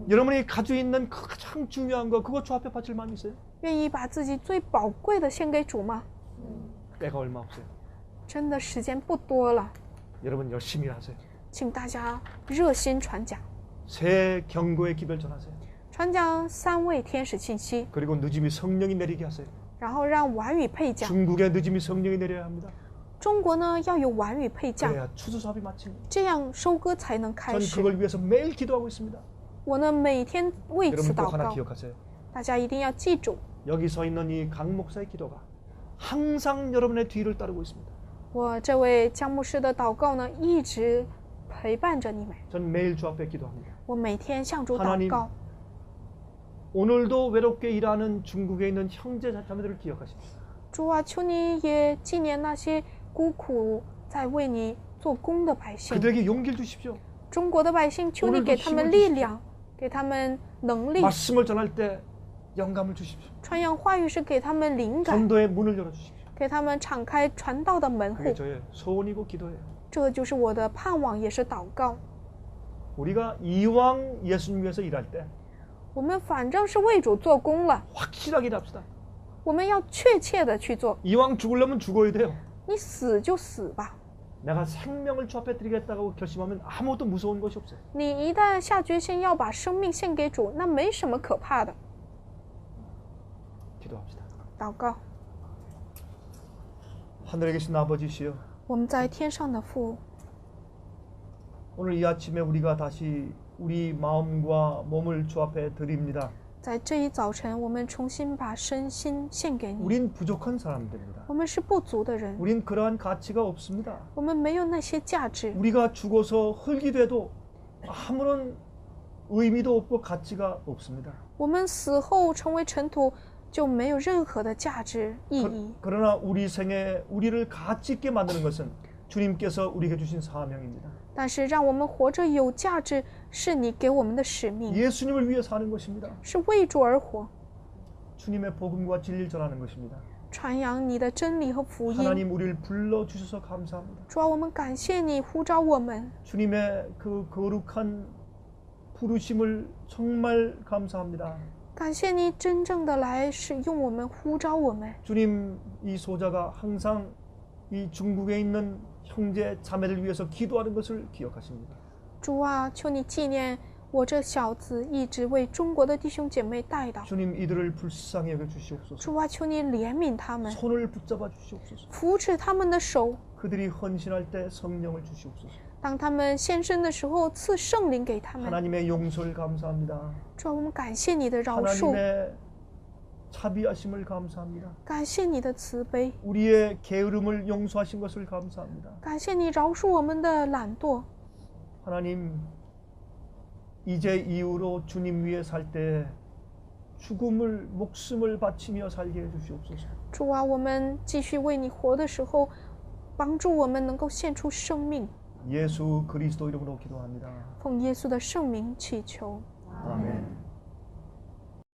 여러분이 가지고 있는 그 가장 중요한 거 그거 주 앞에 바칠 마음이 있어요? 愿意把自己最宝贵的献给主吗？ 때가 얼마 없어요. 真的时间不多了， 여러분 열심히 하세요. 请大家热心传讲， 새 경고의 기별 전하세요. 传讲三位天使信息， 그리고 늦음이 성령이 내리게 하세요. 然后让晚雨配讲。 중국에 늦음이 성령이 내려야 합니다. 中国呢要有晚雨配降， 그래야 추수사업이 마칩니다. 这样收割才能开 전 始。 그걸 위해서 매일 기도하고 있습니다. 我呢每天为此 여러분 꼭 祷 하나 告， 기억하세요. 大家一定要记住， 여기 서 있는 이 강 목사의 기도가 항상 여러분의 뒤를 따르고 있습니다. 我这位江牧师的祷告呢一直陪伴着你们。 전 매일 주 앞에 기도합니다. 我每天向主祷 하나님 告， 오늘도 외롭게 일하는 중국에 있는 형제 자매들을 기억하십시오. 主啊，求你也纪念那些孤苦在为你做工的百姓。 그들에게 용기를 주십시오. 中国的百姓，求你给他们力量，给他们能力。 말씀을 전할 때 영감을 주십시오. 传扬话语是给他们灵感， 전도의 문을 열어주십시오. 给他们敞开传道的门 그게 户。 저의 소원이고 기도예요. 这就是我的盼望，也是祷告。 우리가 이왕 예수님 위해서 일할 때 我们反正是为主做工了， 확실하게 일합시다. 我们要确切的去做。 이왕 죽으려면 죽어야 돼요. 你死就死吧， 내가 생명을 주 앞에 드리겠다고 결심하면 아무것도 무서운 것이 없어요. 你一旦下决心要把生命献给主，那没什么可怕的。 기도합시다. 祷告， 하늘에 계신 아버지시여, 我们在天上的父， 오늘 이 아침에 우리가 다시 우리 마음과 몸을 주 앞에 드립니다. 在这一早晨，我们重新把身心献给你。 우린 부족한 사람들입니다. 我们是不足的人， 우린 그러한 가치가 없습니다. 我们没有那些价值。 우리가 죽어서 흙이 돼도 아무런 의미도 없고 가치가 없습니다. 我们死后成为尘土，就没有任何的价值意义。 그러나 우리 생에 우리를 가치 있게 만드는 것은 주님께서 우리에게 주신 사명입니다. 但是让我们活着有价值，是你给我们的使命， 예수님을 위해 사는 것입니다. 是为主而活， 주님의 복음과 진리를 전하는 것입니다. 传扬你的真理和福音。 하나님 우리를 불러주셔서 감사합니다. 主啊，我们感谢你呼召我们， 주님의 그 거룩한 부르심을 정말 감사합니다. 感谢你真正的来使用我们，呼召我们。 주님, 이 소자가 항상 이 중국에 있는 형제 자매를 위해서 기도하는 것을 기억하십니다. 主啊，求你纪念我这小子一直为中国的弟兄姐妹代祷。 주님, 이들을 불쌍히 여겨 주시옵소서. 主啊，求你怜悯他们， 손을 붙잡아 주시옵소서. 扶持他们的手。 그들이 헌신할 때 성령을 주시옵소서. 当他们献身的时候，赐圣灵给他们。 하나님의 용서를 감사합니다. 主啊，我们感谢你的饶恕， 하나님의 자비하심을 감사합니다. 感谢你的慈悲， 우리의 게으름을 용서하신 것을 감사합니다. 感谢你饶恕我们的懒惰。 하나님, 이제 이후로 주님 위에 살 때 죽음을 목숨을 바치며 살게 해주시옵소서. 主啊，我们继续为你活的时候，帮助我们能够献出生命。 예수 그리스도 이름으로 기도합니다. 奉耶稣的圣名祈求， 아멘.